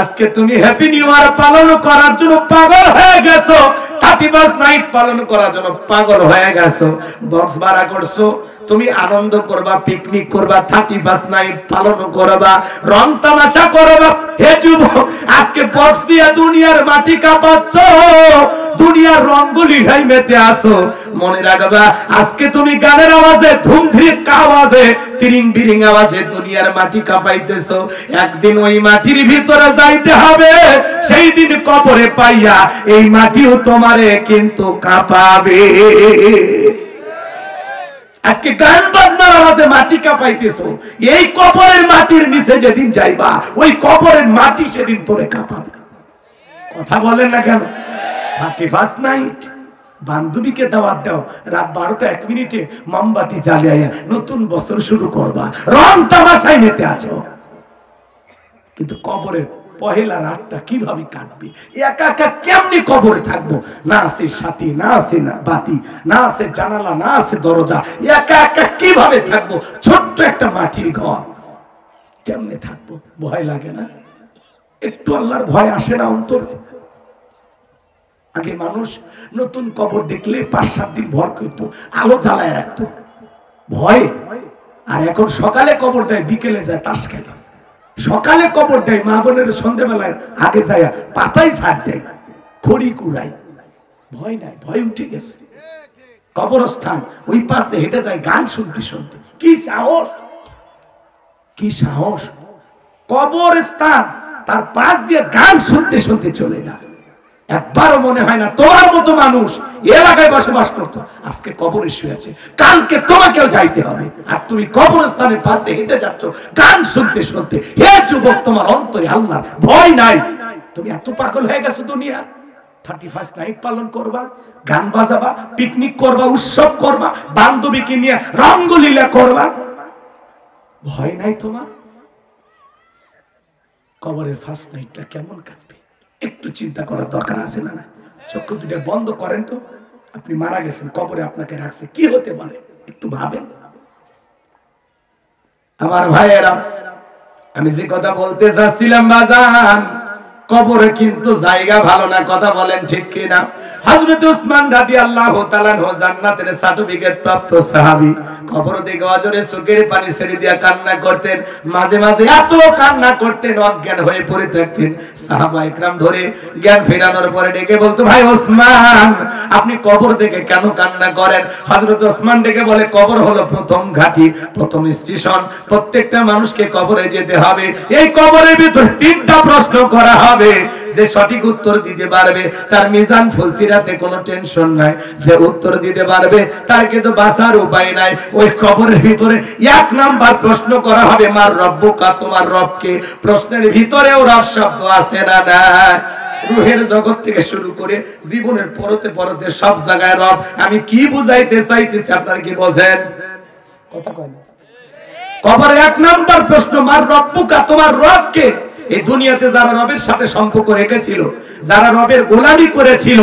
আজকে তুমি হ্যাপি নিউ ইয়ার পালন করার জন্য পাগল হয়ে গেছো, 31 নাইট পালন করার জন্য পাগল হয়ে গেছো, বক্স ভাড়া করছো, তুমি আনন্দ করবা, পিকনিক করবা, 31 নাইট পালন করবা, রং তামাশা করবা। হে যুবক, আজকে বক্স দিয়ে দুনিয়ার মাটি কাঁপাচ্ছ, দুনিয়ার রঙ্গলি গাই মেতে আসো। মনে রাখবা, আজকে তুমি গানের আওয়াজে, ধুমধিক আওয়াজে, তিরিং বিরিং আওয়াজে দুনিয়ার মাটি কাঁপাইতেছো। একদিন ওই মাটির ভিতরে যাইতে হবে, সেই দিন কবরে পাইয়া এই মাটিও তোমারে কিন্তু কাঁপাবে। আজকে গান বাজনার আওয়াজে মাটি কাঁপাইতেছো, এই কবরের মাটির নিচে যেদিন যাইবা, ওই কবরের মাটি সেদিন তোরে কাঁপাবে। কথা বলেন না কেন? 31 নাইট বান্ধবীকে দাওয়াত দাও, রাত 12টা 1 মিনিটে মোমবাতি জ্বালিয়ে নতুন বছর শুরু করবা, রং তামাশায় মেতে আছো। কিন্তু কবরের পহেলা রাতটা কিভাবে কাটবে? একা একা কেমনি কবরে থাকবো? না আছে সাথী, না আছে না বাতি, না আছে জানালা, না আছে দরজা, একা একা কিভাবে থাকবো? ছোট্ট একটা মাটির ঘর, কেমনে থাকবো? ভয় লাগে না? একটু আল্লাহর ভয় আসে না অন্তরে? আগে মানুষ নতুন কবর দেখলে 5-7 দিন ভর করতো, আলো জ্বালায় রাখতো ভয়ে। আর এখন সকালে কবর দেয়, বিকেলে যায় তাস খেলে। সকালে কবর দেয়, মা বোনের সন্ধ্যেবেলায় আগে যায় পাতাই ছাড় দেয়, খড়ি কুড়াই, ভয় নাই, ভয় উঠে গেছে। কবরস্থান ওই পাশ দিয়ে হেঁটে যায় গান শুনতে শুনতে। কি সাহস, কি সাহস! কবরস্থান তার পাশ দিয়ে গান শুনতে শুনতে চলে যায়। একবারও মনে হয় না তোমার মতো মানুষ এলাকায় বসবাস করতো, আজকে কবরে শুয়েছে, কালকে তোমাকেও যাইতে হবে, আর তুমি কবরস্থানের পাশ দিয়ে হেঁটে যাচ্ছ গান শুনতে শুনতে। হে যুবক, তোমার অন্তরে আল্লাহর ভয় নাই? তুমি এত পাগল হয়ে গেছো দুনিয়া। 31 নাইট পালন করবা, গান বাজাবা, পিকনিক করবা, উৎসব করবা, বান্ধবীকে নিয়ে রঙ্গলীলা করবা, ভয় নাই তোমার? কবরের ফার্স্ট নাইটটা কেমন কাটবে একটু চিন্তা করার দরকার আছে না? চক্ষু দুটো বন্ধ করেন তো। আপনি মারা গেছেন, কবরে আপনাকে রাখছে, কি হতে পারে একটু ভাবেন। আমার ভাইয়েরা, আমি যে কথা বলতে চাচ্ছিলাম বাজান, কবরে কিন্তু জায়গা ভালো না, কথা বলেন ঠিক কিনা? হযরত ওসমান রাদিয়াল্লাহু তাআলা জান্নাতের সার্টিফিকেট প্রাপ্ত সাহাবী, কবর থেকে অজরে চোখের পানি ছেড়ে দিয়া কান্না করতেন, মাঝে মাঝে এত কান্না করতেন অজ্ঞান হয়ে পড়ে থাকতেন। সাহাবা ইকরাম ধরে জ্ঞান ফেরানোর পরে ডেকে বলতো, ভাই ওসমান আপনি কবর থেকে কেন কান্না করেন? হযরত ওসমান ডেকে বলে, কবর হলো প্রথম ঘাঁটি, প্রথম স্টেশন, প্রত্যেকটা মানুষকে কবরে যেতে হবে। এই কবরের ভিতরে তিনটা প্রশ্ন করা হবে, যে সঠিক উত্তর দিতে পারবে তার মিজান ফুলসিরাতে কোনো টেনশন নাই, যে উত্তর দিতে পারবে তার কিন্তু বাঁচার উপায় নাই। ওই কবরের ভিতরে এক নাম্বার প্রশ্ন করা হবে, মার রব্বুকা, তোমার রবকে। প্রশ্নের ভিতরেও রব শব্দ আছে না না? রুহের জগৎ থেকে শুরু করে জীবনের পরতে পরতে সব জায়গায় রব। আমি কি বুঝাইতে চাইতেছি আপনারা কি বোঝেন? কথা কয় না। কবরে এক নাম্বার প্রশ্ন, মার রব্বুকা, তোমার রবকে। এই দুনিয়াতে যারা রবের সাথে সম্পর্ক রেখেছিল, যারা রবের গোলামি করেছিল,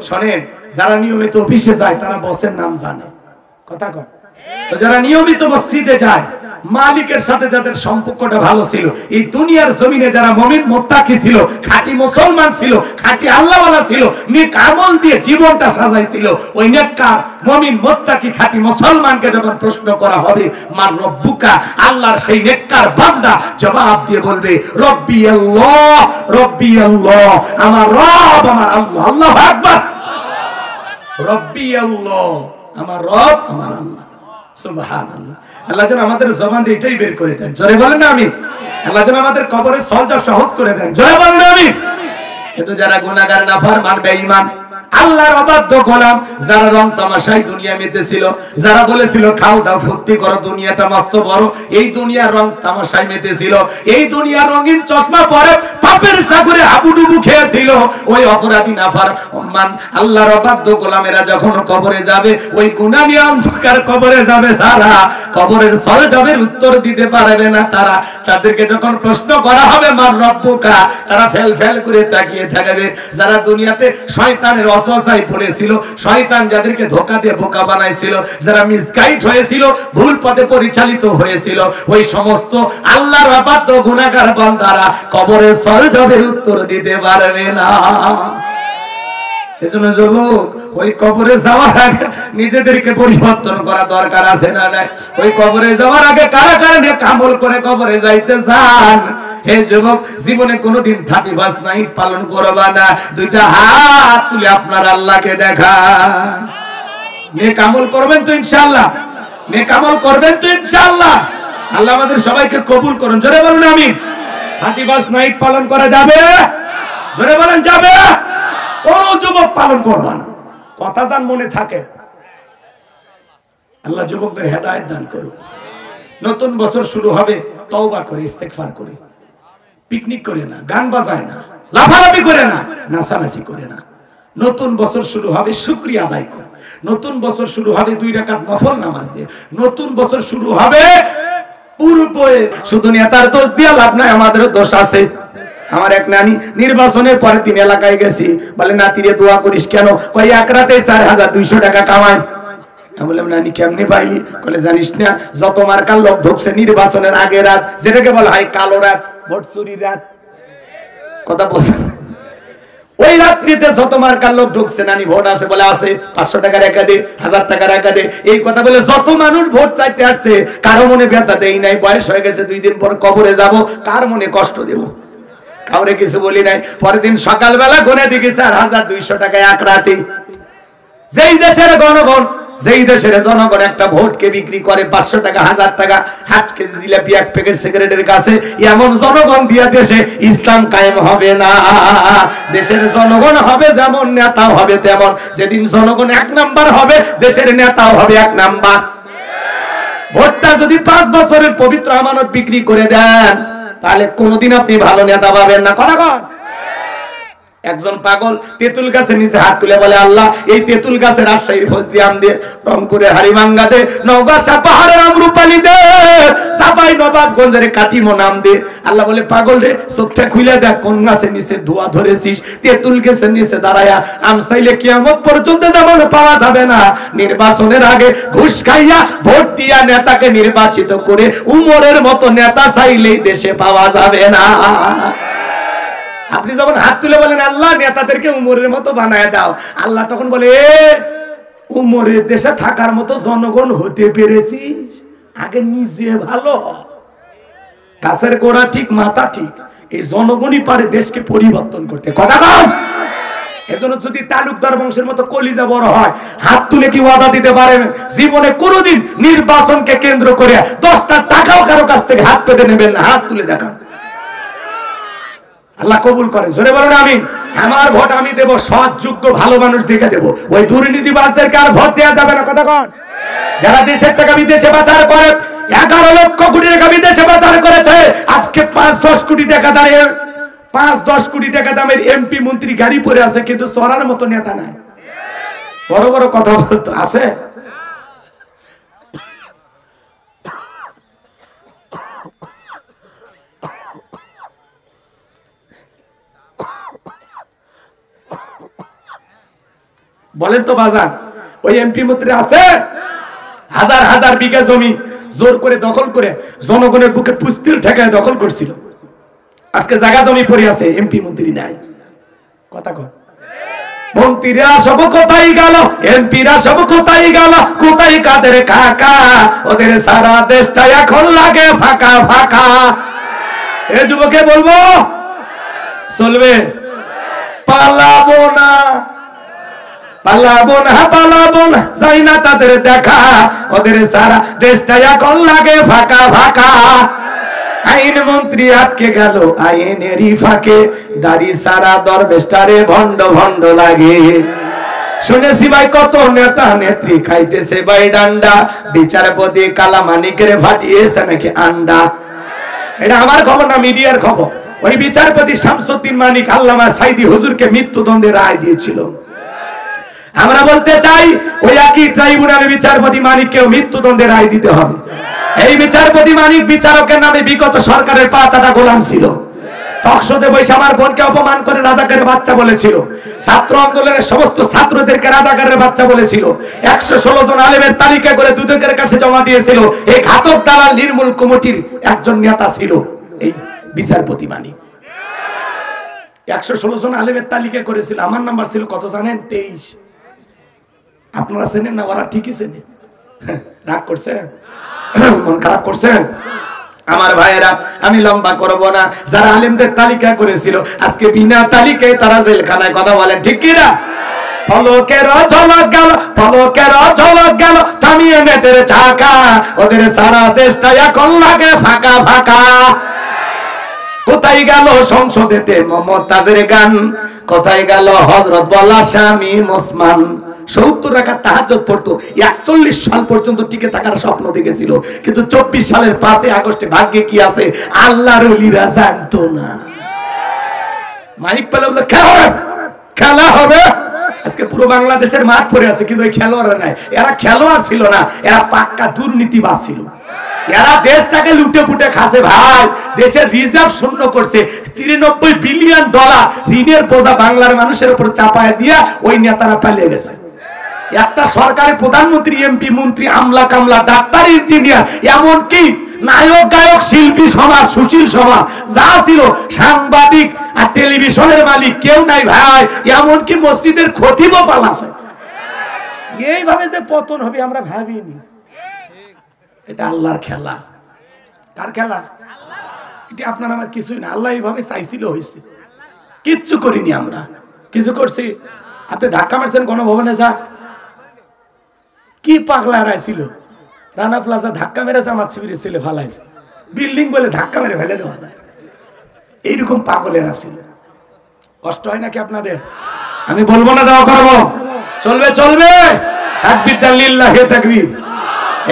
শোনেন, যারা নিয়মিত অফিসে যায় তারা বসের নাম জানে, কথা কয়। তো যারা নিয়মিত মসজিদে যায়, মালিকের সাথে যাদের সম্পর্কটা ভালো ছিল, এই দুনিয়ার জমিনে যারা মুমিন মুত্তাকি ছিল, খাঁটি মুসলমান ছিল, খাঁটি আল্লাহওয়ালা ছিল, নেক আমল দিয়ে জীবনটা সাজাইছিল, ওই নেককার মুমিন মুত্তাকি খাঁটি মুসলমানকে যখন প্রশ্ন করা হবে, মার রব্বুকা, আল্লাহর সেই নেককার বান্দা জবাব দিয়ে বলবে, রব্বি আল্লাহ, রব্বি আল্লাহ, আমার রব আমার আল্লাহ। আল্লাহু আকবার। রব্বি আল্লাহ, আমার রব আমার আল্লাহ। সুবহানাল্লাহ। আল্লাহ যেন আমাদের জবান দিয়ে এটাই বের করে দেন, জোরে বলেন না আমিন। আল্লাহ যেন আমাদের কবরের সওয়াব সহজ করে দেন, জোরে বলেন না আমিন। কিন্তু যারা গুনাহগার, নাফরমান, বেঈমান, আল্লাহর অবাধ্য গোলাম, যারা রং তামাশায় দুনিয়া মেতেছিল, যারা বলেছিল খাও দাও ফুর্তি করো, দুনিয়াটা মস্ত বড়, এই দুনিয়ার রং তামাশায় মেতেছিল, এই দুনিয়ার রঙিন চশমা পরে পাপের সাগরে হাবুডুবু খেয়েছিল, ওই অপরাধী নাফরমান আল্লাহর অবাধ্য গোলামেরা যখন কবরে যাবে, ওই গুনাহ নিয়ে অন্ধকার কবরে যাবে, সারা কবরের সওয়াবের উত্তর দিতে পারবে না তারা। তাদেরকে যখন প্রশ্ন করা হবে, মার রব্বুকা, তারা ফেল ফেল করে তাকিয়ে থাকবে। যারা দুনিয়াতে শয়তানের ওয়াসওয়াসায় পড়েছিল, শয়তান যাদেরকে ধোঁকা দিয়ে বোকা বানাইছিল, যারা মিসগাইড হয়েছিল, ভুল পথে পরিচালিত হয়েছিল, ওই সমস্ত আল্লাহর অবাধ্য গুনাহগার বান্দারা কবরের সওয়াবের উত্তর দিতে পারবে না। এজন্য যুবক, ওই কবরে যাওয়ার আগে নিজেদেরকে পরিবর্তন করা দরকার আছে না নাই? ওই কবরে যাওয়ার আগে কারা কারা নিয়ে আমল করে কবরে যাইতে চান? হে যুবক, জীবনে কোনোদিন 31 নাইট পালন করবা না, দুইটা হাত তুলে আপনার আল্লাহকে দেখান। নেক আমল করবেন তো ইনশাআল্লাহ? নেক আমল করবেন তো ইনশাআল্লাহ? আল্লাহ আমাদের সবাইকে কবুল করুন, জোরে বলুন আমিন। 31 নাইট পালন করা যাবে? জোরে বলেন যাবে? কোন যুবক পালন করবা না, কথা জান মনে থাকে। আল্লাহ যুবকদের হেদায়েত দান করুক। নতুন বছর শুরু হবে, তওবা করে ইস্তেগফার করে, পিকনিক করে না, গান বাজায় না, লাফালাফি করে না, নাচানাচি করে না। নতুন বছর শুরু হবে শুকরিয়া আদায় করে, নতুন বছর শুরু হবে 2 রাকাত নফল নামাজ দিয়ে, নতুন বছর শুরু হবে পূর্বে। শুধু নেতার দোষ দিয়ে লাভ নাই, আমাদেরও দোষ আছে। আমার এক নানি নির্বাচনের পরে 3 এলাকায় গেছি, বলে নাতিরে দোয়া করিস কেন? কই এক রাতে 4200 টাকা কামাই। আমি বললাম নানি কেমনে পাইলি? বলে জানিস না, যত মার্কার লোক ঢুকছে নির্বাচনের আগে রাত, যেটাকে বলা হয় কালো রাত, ভোট চুরি রাত, কথা বলছে, ওই রাত্রিতে যত মার্কার লোক ঢুকছে, নানি ভোট আছে? বলে আছে। 500 টাকা রেখা দে, 1000 টাকা রেখা দে, এই কথা বলে যত মানুষ ভোট চাইতে আসছে, কারো মনে ব্যথা দেই নাই। বয়স হয়ে গেছে, 2 দিন পর কবরে যাব, কার মনে কষ্ট দেব? কাউরে কিছু বলি নাই। পরের দিন সকালবেলা গুনে দেখি 4200 টাকা এক রাতে। যেই দেশের জনগণ, যেই দেশের জনগণ একটা ভোটকে বিক্রি করে 500 টাকা, 1000 টাকা, 1/2 কেজি জিলাপি, 1 প্যাকেট সিগারেটের কাছে, এমন জনগণ দিয়া দেশে ইসলাম কায়েম হবে না। দেশের জনগণ হবে যেমন, নেতাও হবে তেমন। যেদিন জনগণ 1 নাম্বার হবে, দেশের নেতাও হবে 1 নাম্বার। ভোটটা যদি 5 বছরের পবিত্র আমানত বিক্রি করে দেন, তাহলে কোনদিন আপনি ভালো নেতা পাবেন না। কখন একজন পাগল তেঁতুল গাছের নিচে হাত তুলে বলে, আল্লাহ এই তেঁতুল গাছের রাজশাহীর ফজলিয়াম দে, রংপুরের হারিভাঙ্গা দে, নওগাঁ পাহাড়ের আমরুপালি দে, সাপাই নবাবগঞ্জের কাটিমো নাম দে। আল্লাহ বলে, পাগল রে, চোখটা খুলে দেখ কোন গাছের নিচে ধোয়া ধরেছিস। তেঁতুল গাছের নিচে দাঁড়ায়া আম চাইলে কিয়ামত পর্যন্ত যেমন পাওয়া যাবে না, নির্বাচনের আগে ঘুষ খাইয়া ভোট দিয়া নেতাকে নির্বাচিত করে উমরের মতো নেতা চাইলেই দেশে পাওয়া যাবে না। আপনি যখন হাত তুলে বলেন আল্লাহ নেতাদেরকে উমরের মতো বানায় দাও, আল্লাহ তখন বলে উমরের দেশে থাকার মতো জনগণ হতে পেরেছিস, আগে নিজে ভালো। গাছের গোড়া ঠিক মাথা ঠিক, এই জনগণই পারে দেশকে পরিবর্তন করতে। কথা কম। এজন্য যদি তালুকদার বংশের মতো কলিজা বড় হয়, হাত তুলে কি ওয়াদা দিতে পারেন জীবনে কোনোদিন নির্বাচনকে কেন্দ্র করে 10টা টাকাও কারো কাছ থেকে হাত পেতে নেবেন না? হাত তুলে দেখান, আল্লাহ কবুল করেন। জোরে বলুন আমিন। আমার ভোট আমি দেব, সৎ যোগ্য ভালো মানুষ দেখে দেব, ওই দুর্নীতিবাজদেরকে আর ভোট দেওয়া যাবে না। কথা কন। যারা দেশের টাকা বিদেশে পাচার করে, 11 লক্ষ কোটি টাকা বিদেশে পাচার করেছে, আজকে 5-10 কোটি টাকা দাঁড়িয়ে 5-10 কোটি টাকা দামের এমপি মন্ত্রী গাড়ি পরে আছে, কিন্তু চড়ার মতো নেতা নাই। বড় বড় কথা বলতো আছে। বলেন তো বাজান, ওই এমপি মন্ত্রী আছে হাজার হাজার বিঘা জমি জোর করে দখল করে জনগণের বুকে পুস্তিল ঠেকায় দখল করছিল, আজকে জায়গা জমি পড়ে আছে, এমপি মন্ত্রী নাই। কথা কর। মন্ত্রীরা সব কোথায় গেল, এমপিরা সব কোথায় গেল, কোথায় কাদের কাকা, ওদের সারা দেশটা এখন লাগে ফাঁকা ফাঁকা। এ যুবকে বলবো চলবে? পালাবো না, পালাবো না, পালাবো না, যাই না তাদের দেখা, ওদের সারা দেশটা এখন লাগে ফাঁকা ফাঁকা। আইন মন্ত্রী আটকে গেল আইনেরই ফাঁকে, দাড়ি সারা দরবেশটারে ভণ্ড ভণ্ড লাগে। শুনেছি ভাই কত নেতা নেত্রী খাইতেছে ভাই ডান্ডা, বিচারপতি কালামানিকের ফাটিয়েছে নাকি আন্ডা। এটা আমার খবর না, মিডিয়ার খবর। ওই বিচারপতি শামসুদ্দিন মানিক আল্লামা সাইদি হুজুরকে মৃত্যুদণ্ডের রায় দিয়েছিল। আমরা বলতে চাই ওই একই ট্রাইব্যুনালের বিচারপতি মানিককেও মৃত্যুদণ্ডের রায় দিতে হবে। এই বিচারপতি মানিক বিচারকের নামে বিগত সরকারের 5 গোলাম ছিল। টকশোতে বসে আমার বোনকে অপমান করে রাজাকারের বাচ্চা বলেছিল, ছাত্র আন্দোলনের সমস্ত ছাত্রদেরকে রাজাকারের বাচ্চা বলেছিল, 116 জন আলেমের তালিকা করে দুদকের কাছে জমা দিয়েছিল। এই ঘাতক দালাল নির্মূল কমিটির একজন নেতা ছিল এই বিচারপতি মানিক। 116 জন আলেমের তালিকা করেছিল, আমার নাম্বার ছিল কত জানেন? 23। আপনারা চেনেন না? ওরা ঠিকই চেনে। রাগ করছেন? মন খারাপ করছেন? আমার ভাইয়েরা, আমি লম্বা করব না, যারা আলেমদের তালিকা করেছিল আজকে বিনা তালিকায় তারা জেলখানায়। কথা বলেন ঠিক কি না? পলকের ঝলক গেল, পলকের ঝলক গেল, থামিয়ে নেটের চাকা, ওদের সারা দেশটা এখন লাগে ফাঁকা ফাঁকা। কোথায় গেল সংসদেতে মমতাজের গান, কোথায় গেল হযরত বলা স্বামী ওসমান। 70 রাকাত তাহাজ্জুদ পড়তো, 41 সাল পর্যন্ত টিকে থাকার স্বপ্ন দেখেছিল, কিন্তু 24 সালের 5 আগস্টে ভাগ্যে কি আছে আল্লাহর ওলিরা জানতো না। মাইক পেলে বলে খেলা হবে। আজকে পুরো বাংলাদেশের মাঠ পড়ে আছে, কিন্তু ওই খেলোয়াড় নাই। এরা খেলোয়াড় ছিল না, এরা পাক্কা দুর্নীতিবাজ ছিল। এরা দেশটাকে লুটে পুটে খাসে ভাই, দেশের রিজার্ভ শূন্য করছে। 93 বিলিয়ন ডলার ঋণের বোঝা বাংলার মানুষের উপর চাপায় দিয়া ওই নেতারা পালিয়ে গেছে। একটা সরকারের প্রধানমন্ত্রী, এমপি, মন্ত্রী, আমলা কামলা, ডাক্তার, ইঞ্জিনিয়ার, এমনকি নায়ক গায়ক শিল্পী সমাজ, সুশীল সমাজ যা ছিল, সাংবাদিক আর টেলিভিশনের মালিক কেউ নাই ভাই। এমনকি মসজিদের খতিবও পালাছে। এইভাবে যে পতন হবে আমরা ভাবিনি। এটা আল্লাহর খেলা। কার খেলা? এটা আপনার আমার কিছুই না, আল্লাহ এইভাবে চাইছিল হয়েছে। কিচ্ছু করিনি আমরা, কিছু করছি? আপনি ধাক্কা মারছেন গণভবনে, যা কি পাগলা ছিল। রানা প্লাজা ধাক্কা মেরেছে, আমার শিবিরের ছেলে ফালাইছে। বিল্ডিং বলে ধাক্কা মেরে ফেলে দেওয়া যায়, এইরকম পাগলেরা ছিল। কষ্ট হয় নাকি আপনাদের? আমি বলবো না দেওয়া করবো, চলবে চলবে। তাকবীর লিল্লাহি তাকবীর।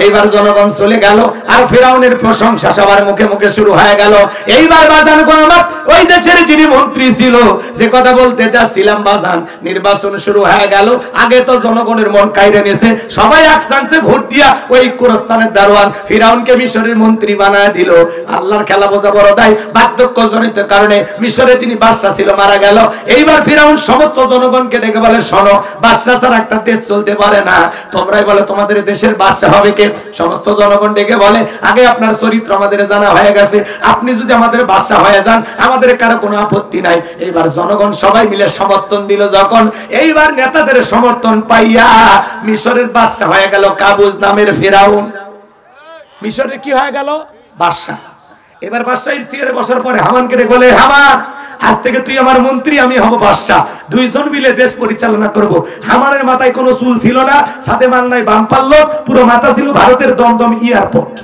এইবার জনগণ চলে গেল, আর ফিরাউনের প্রশংসা সবার মুখে মুখে শুরু হয়ে গেল। এইবার বাজান গোলাম ওই দেশের যিনি মন্ত্রী ছিল, যে কথা বলতে চাচ্ছিলাম বাজান, নির্বাচন শুরু হয়ে গেল। আগে তো জনগণের মন কাইরে নিয়েছে, সবাই এক চান্সে ভোট দিয়া ওই কোরস্তানের দারোয়ান ফিরাউনকে মিশরের মন্ত্রী বানায় দিল। আল্লাহর খেলা বোঝা বড় দায়। বার্ধক্যজনিত কারণে মিশরে যিনি বাদশা ছিল মারা গেল। এইবার ফিরাউন সমস্ত জনগণকে ডেকে বলে, শোনো, বাদশা ছাড়া একটা দেশ চলতে পারে না। তোমরাই বলে তোমাদের দেশের বাদশা হবে কে? জনগণকে, সমস্ত জনগণ ডেকে বলে, আগে আপনার চরিত্র আমাদের জানা হয়ে গেছে, আপনি যদি আমাদের বাদশা হয়ে যান আমাদের কারো কোনো আপত্তি নাই। এইবার জনগণ সবাই মিলে সমর্থন দিল যখন, এইবার নেতাদের সমর্থন পাইয়া মিশরের বাদশা হয়ে গেল কাবুজ নামের ফেরাউন। মিশরের কি হয়ে গেল? বাদশা। এবার বাদশাহীর চেয়ারে বসার পরে হামানকে ডেকে বলে, হামান আজ থেকে তুই আমার মন্ত্রী, আমি হব বাদশা, দুইজন মিলে দেশ পরিচালনা করব। হামানের মাথায় কোনো চুল ছিল না, সাথে মান নাই বাম পাল্লো, পুরো মাথা ছিল ভারতের দমদম এয়ারপোর্ট।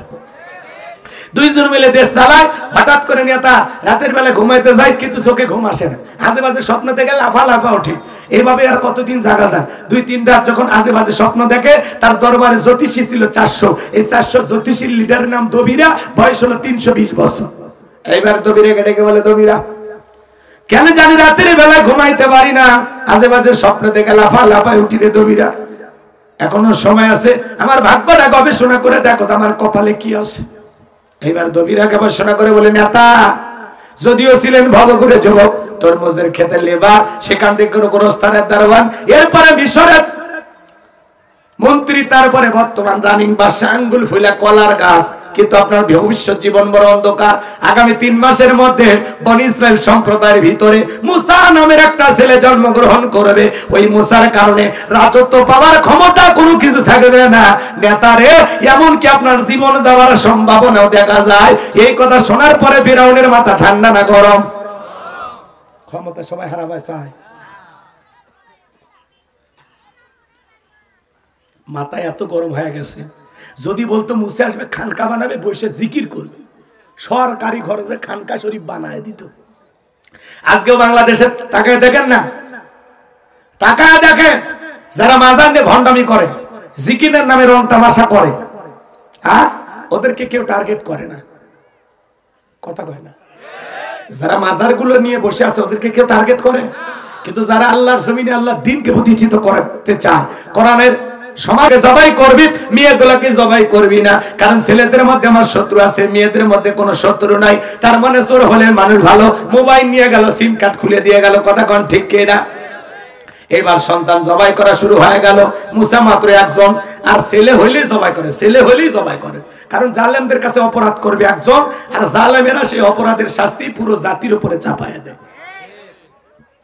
দুইজন মিলে দেশ চালায়। হঠাৎ করে নেতা রাতের বেলা ঘুমাইতে যায়, কিন্তু চোখে ঘুম আসে না, আজে বাজে স্বপ্ন দেখে লাফা লাফা ওঠে। এইভাবে আর কতদিন জাগা যায়? 2-3 রাত যখন আজে বাজে স্বপ্ন দেখে, তার দরবারে জ্যোতিষী ছিল 400। এই 400 জ্যোতিষীর লিডারের নাম দবিরা, বয়স হলো 320 বছর। এইবার দবিরা ডেকে বলে, দবিরা কেন জানি রাতের বেলা ঘুমাইতে পারি না, আজে বাজে স্বপ্ন দেখে লাফা লাফায় উঠি রে দবিরা, এখনো সময় আছে, আমার ভাগ্যটা গবেষণা করে দেখো তো আমার কপালে কি আছে। এইবার দবিরা গবেষণা করে বলে, নেতা যদিও ছিলেন ভবঘুরে যুবক, তরমুজের খেতে লেবার, সেখান থেকে কোনো গোরস্থানের দারোয়ান, এরপরে মিশরের মন্ত্রী, তারপরে বর্তমান রানিং বাদশা, আঙ্গুল ফুলা কলার গাছ, কিন্তু আপনার ভবিষ্যৎ জীবন বড় অন্ধকার। আগামী 3 মাসের মধ্যে বনি ইসরাইল সম্প্রদায়ের ভিতরে মুসা নামের একটা ছেলে জন্মগ্রহণ করবে। ওই মুসার কারণে রাজত্ব পাওয়ার ক্ষমতা কোনো কিছু থাকবে না। নেতারে এমনকি আপনার জীবন যাওয়ার সম্ভাবনাও দেখা যায়। এই কথা শোনার পরে ফিরাউনের মাথা ঠান্ডা না গরম? ক্ষমতা সবাই হারাবে চায়, মাথায় এত গরম হয়ে গেছে। যদি বলতো মুসা আসবে, খানকা বানাবে, বসে জিকির করবে, সরকারি খরচে খানকা শরীফ বানায় দিত। আজকেও বাংলাদেশে তাকায় দেখেন না, তাকায় দেখেন, যারা মাজার নিয়ে ভণ্ডামি করে, জিকিরের নামে রং তামাশা করে, ওদেরকে কেউ টার্গেট করে না, কথা কয় না। যারা মাজার গুলো নিয়ে বসে আছে ওদেরকে কেউ টার্গেট করে, কিন্তু যারা আল্লাহর জমিনে আল্লাহর দ্বীনকে প্রতিষ্ঠিত করতে চায়, কোরআনের সমাজে জবাই করবি, মেয়েগুলোকে জবাই করবি না, কারণ ছেলেদের মধ্যে আমার শত্রু আছে, মেয়েদের মধ্যে কোনো শত্রু নাই। তার মানে চোর হলে মানুষ ভালো, মোবাইল নিয়ে গেল, সিম কার্ড খুলে দিয়ে গেল, কথা কোন ঠিক কিনা? এবার সন্তান জবাই করা শুরু হয়ে গেল। মুসা মাত্র একজন, আর ছেলে হইলেই জবাই করে, ছেলে হইলেই জবাই করে, কারণ জালেমদের কাছে অপরাধ করবে একজন, আর জালেমেরা সেই অপরাধের শাস্তি পুরো জাতির উপরে চাপায়া দেয়।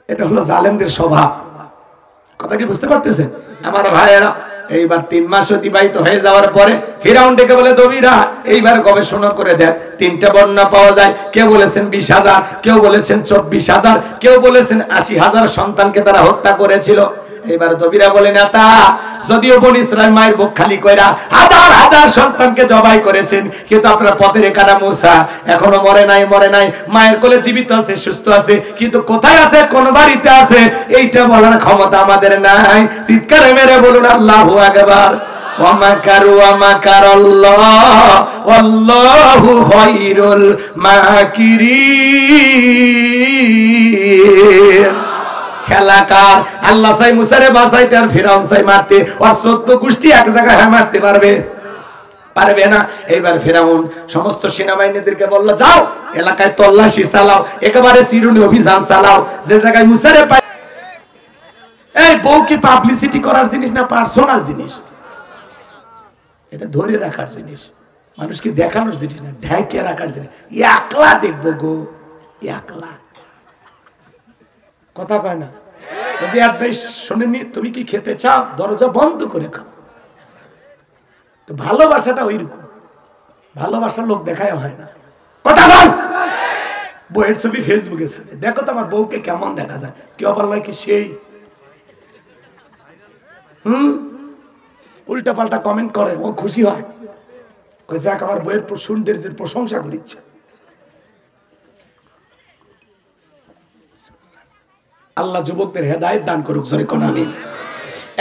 এটা হলো জালেমদের স্বভাব। কথা কি বুঝতে পারতেছেন আমার ভাইয়েরা? এইবার 3 মাস অতিবাহিত হয়ে যাওয়ার পরে ফিরাউন ডেকে বলে, দবিরা এইবার গবেষণা করে দেখ, 3টা বর্ণনা পাওয়া যায়। কেউ বলেছেন 20,000, কেউ বলেছেন 24,000, কেউ বলেছেন 80,000 সন্তানকে তারা হত্যা করেছিল। এইবার দবিরা বলে, নেতা যদিও বনি ইসরাইল মায়ের বুক খালি কইরা হাজার হাজার সন্তানকে জবাই করেছেন, কিন্তু আপনার পথের একানা মুসা এখনো মরে নাই, মায়ের কোলে জীবিত আছে, সুস্থ আছে, কিন্তু কোথায় আছে, কোন বাড়িতে আছে, এইটা বলার ক্ষমতা আমাদের নাই। চিৎকারে মেরে বলুন আল্লাহু আকবার। ওয়ামাকারু ওয়ামাকারাল্লাহ ওয়াল্লাহু খায়রুল মাকিরিন। খেলাকার আল্লাহ চাই মুসারে বাঁচাইতে, আর ফিরাউন চাই মারতে, আর 14 গোষ্ঠী এক জায়গায় মারতে পারবে না। এইবার ফিরাউন সমস্ত সেনাবাহিনীদেরকে বলল, যাও এলাকায় তল্লাশি চালাও, একেবারে চিরুনি অভিযান চালাও, যে জায়গায় মুসারে পাই। এই বউ কি পাবলিসিটি করার জিনিস না পার্সোনাল জিনিস? এটা ধরে রাখার জিনিস, মানুষকে দেখানোর জিনিস না, ঢেকে রাখার জিনিস। একলা দেখবো গো, একলা, কথা কয় না। শোনেননি, তুমি কি খেতে চাও, দরজা বন্ধ করে খাও। তো ভালোবাসাটা ওইরকম, ভালোবাসার লোক দেখায় হয় না, কথা বল। বউয়ের ছবি ফেসবুকে ছাড়ে, দেখো তো আমার বউকে কেমন দেখা যায়, কেউ আবার কি সেই উল্টা পাল্টা কমেন্ট করে, ও খুশি হয়, যাক আমার বউয়ের সৌন্দর্যের প্রশংসা করিচ্ছে। আল্লাহ যুবকদের হেদায়েত দান করুক, জোরে কোন আমিন।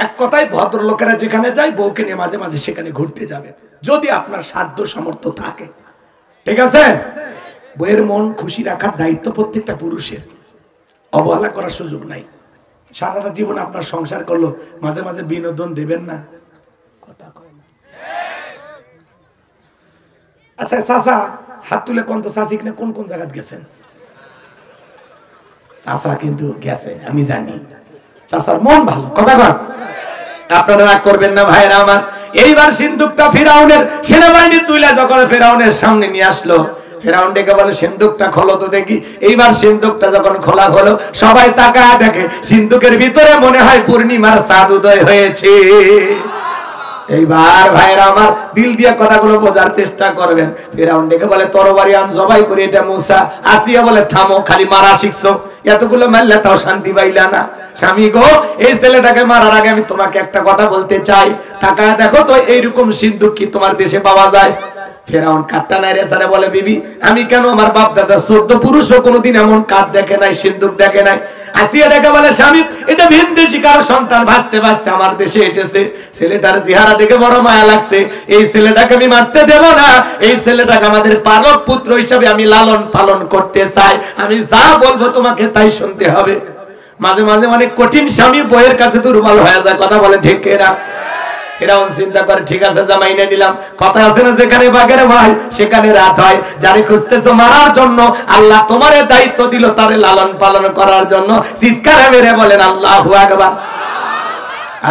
এক কথায় ভদ্রলোকেরা যেখানে যায় বউকে নিয়ে মাঝে মাঝে সেখানে ঘুরতে যাবেন, যদি আপনার সাধ্য সামর্থ্য থাকে, ঠিক আছে? বউয়ের মন খুশি রাখার দায়িত্ব প্রত্যেকটা পুরুষের, অবহেলা করার সুযোগ নাই। সারাটা জীবন আপনার সংসার করলো, মাঝে মাঝে বিনোদন দেবেন না, কথা কয় না। আচ্ছা চাচা হাত তুলে কোন তো চাচি কিনা কোন কোন জায়গায় গেছেন? চাচা কিন্তু গেছে, আমি জানি, চাচার মন ভালো, কথা কন। আপনারা রাগ করবেন না ভাইরা আমার। এইবার সিন্দুকটা ফিরাউনের সেনাবাহিনী তুইলা যখন ফিরাউনের সামনে নিয়ে আসলো, ফিরাউন ডেকে বলে সিন্দুকটা খোলো তো দেখি। এইবার সিন্দুকটা যখন খোলা হলো, সবাই তাকায় দেখে সিন্দুকের ভিতরে মনে হয় পূর্ণিমার চাঁদ উদয় হয়েছে। এইবার ভাইরা আমার দিল দিয়ে কথাগুলো বোঝার চেষ্টা করবেন। ফিরাউন ডেকে বলে তরবারি আন জবাই করি, এটা মুসা। আসিয়া বলে থামো, খালি মারা শিখছো, এতগুলো মারলে তাও শান্তি পাইলা না। স্বামী গো, এই ছেলেটাকে মারার আগে আমি তোমাকে একটা কথা বলতে চাই, তাকায় দেখো তো এইরকম সিন্দুক কি তোমার দেশে পাওয়া যায়? ফেরাউন কাঠটা নাই রে সারে বলে বিবি, আমি কেন, আমার বাপ দাদা 14 পুরুষও কোনোদিন এমন কাঠ দেখে নাই, সিন্দুক দেখে নাই। আসিয়া ডেকে বলে স্বামী, এটা ভিনদেশী কারো সন্তান ভাসতে ভাসতে আমার দেশে এসেছে, ছেলেটার চেহারা দেখে বড় মায়া লাগছে, এই ছেলেটাকে আমি মারতে দেব না, এই ছেলেটাকে আমাদের পালক পুত্র হিসাবে আমি লালন পালন করতে চাই, আমি যা বলবো তোমাকে তাই শুনতে হবে। মাঝে মাঝে অনেক কঠিন স্বামী বইয়ের কাছে দুর্বল হয়ে যায়, কথা বলে ঠিক কিনা? ফিরাউন চিন্তা করে ঠিক আছে জামাই নিয়ে নিলাম, কথা আছে না যেখানে বাঘের ভাই সেখানে রাত হয়, যারে খুঁজতেছো মারার জন্য আল্লাহ তোমারে দায়িত্ব দিল তারে লালন পালন করার জন্য। চিৎকারে মেরে বলেন আল্লাহু আকবার।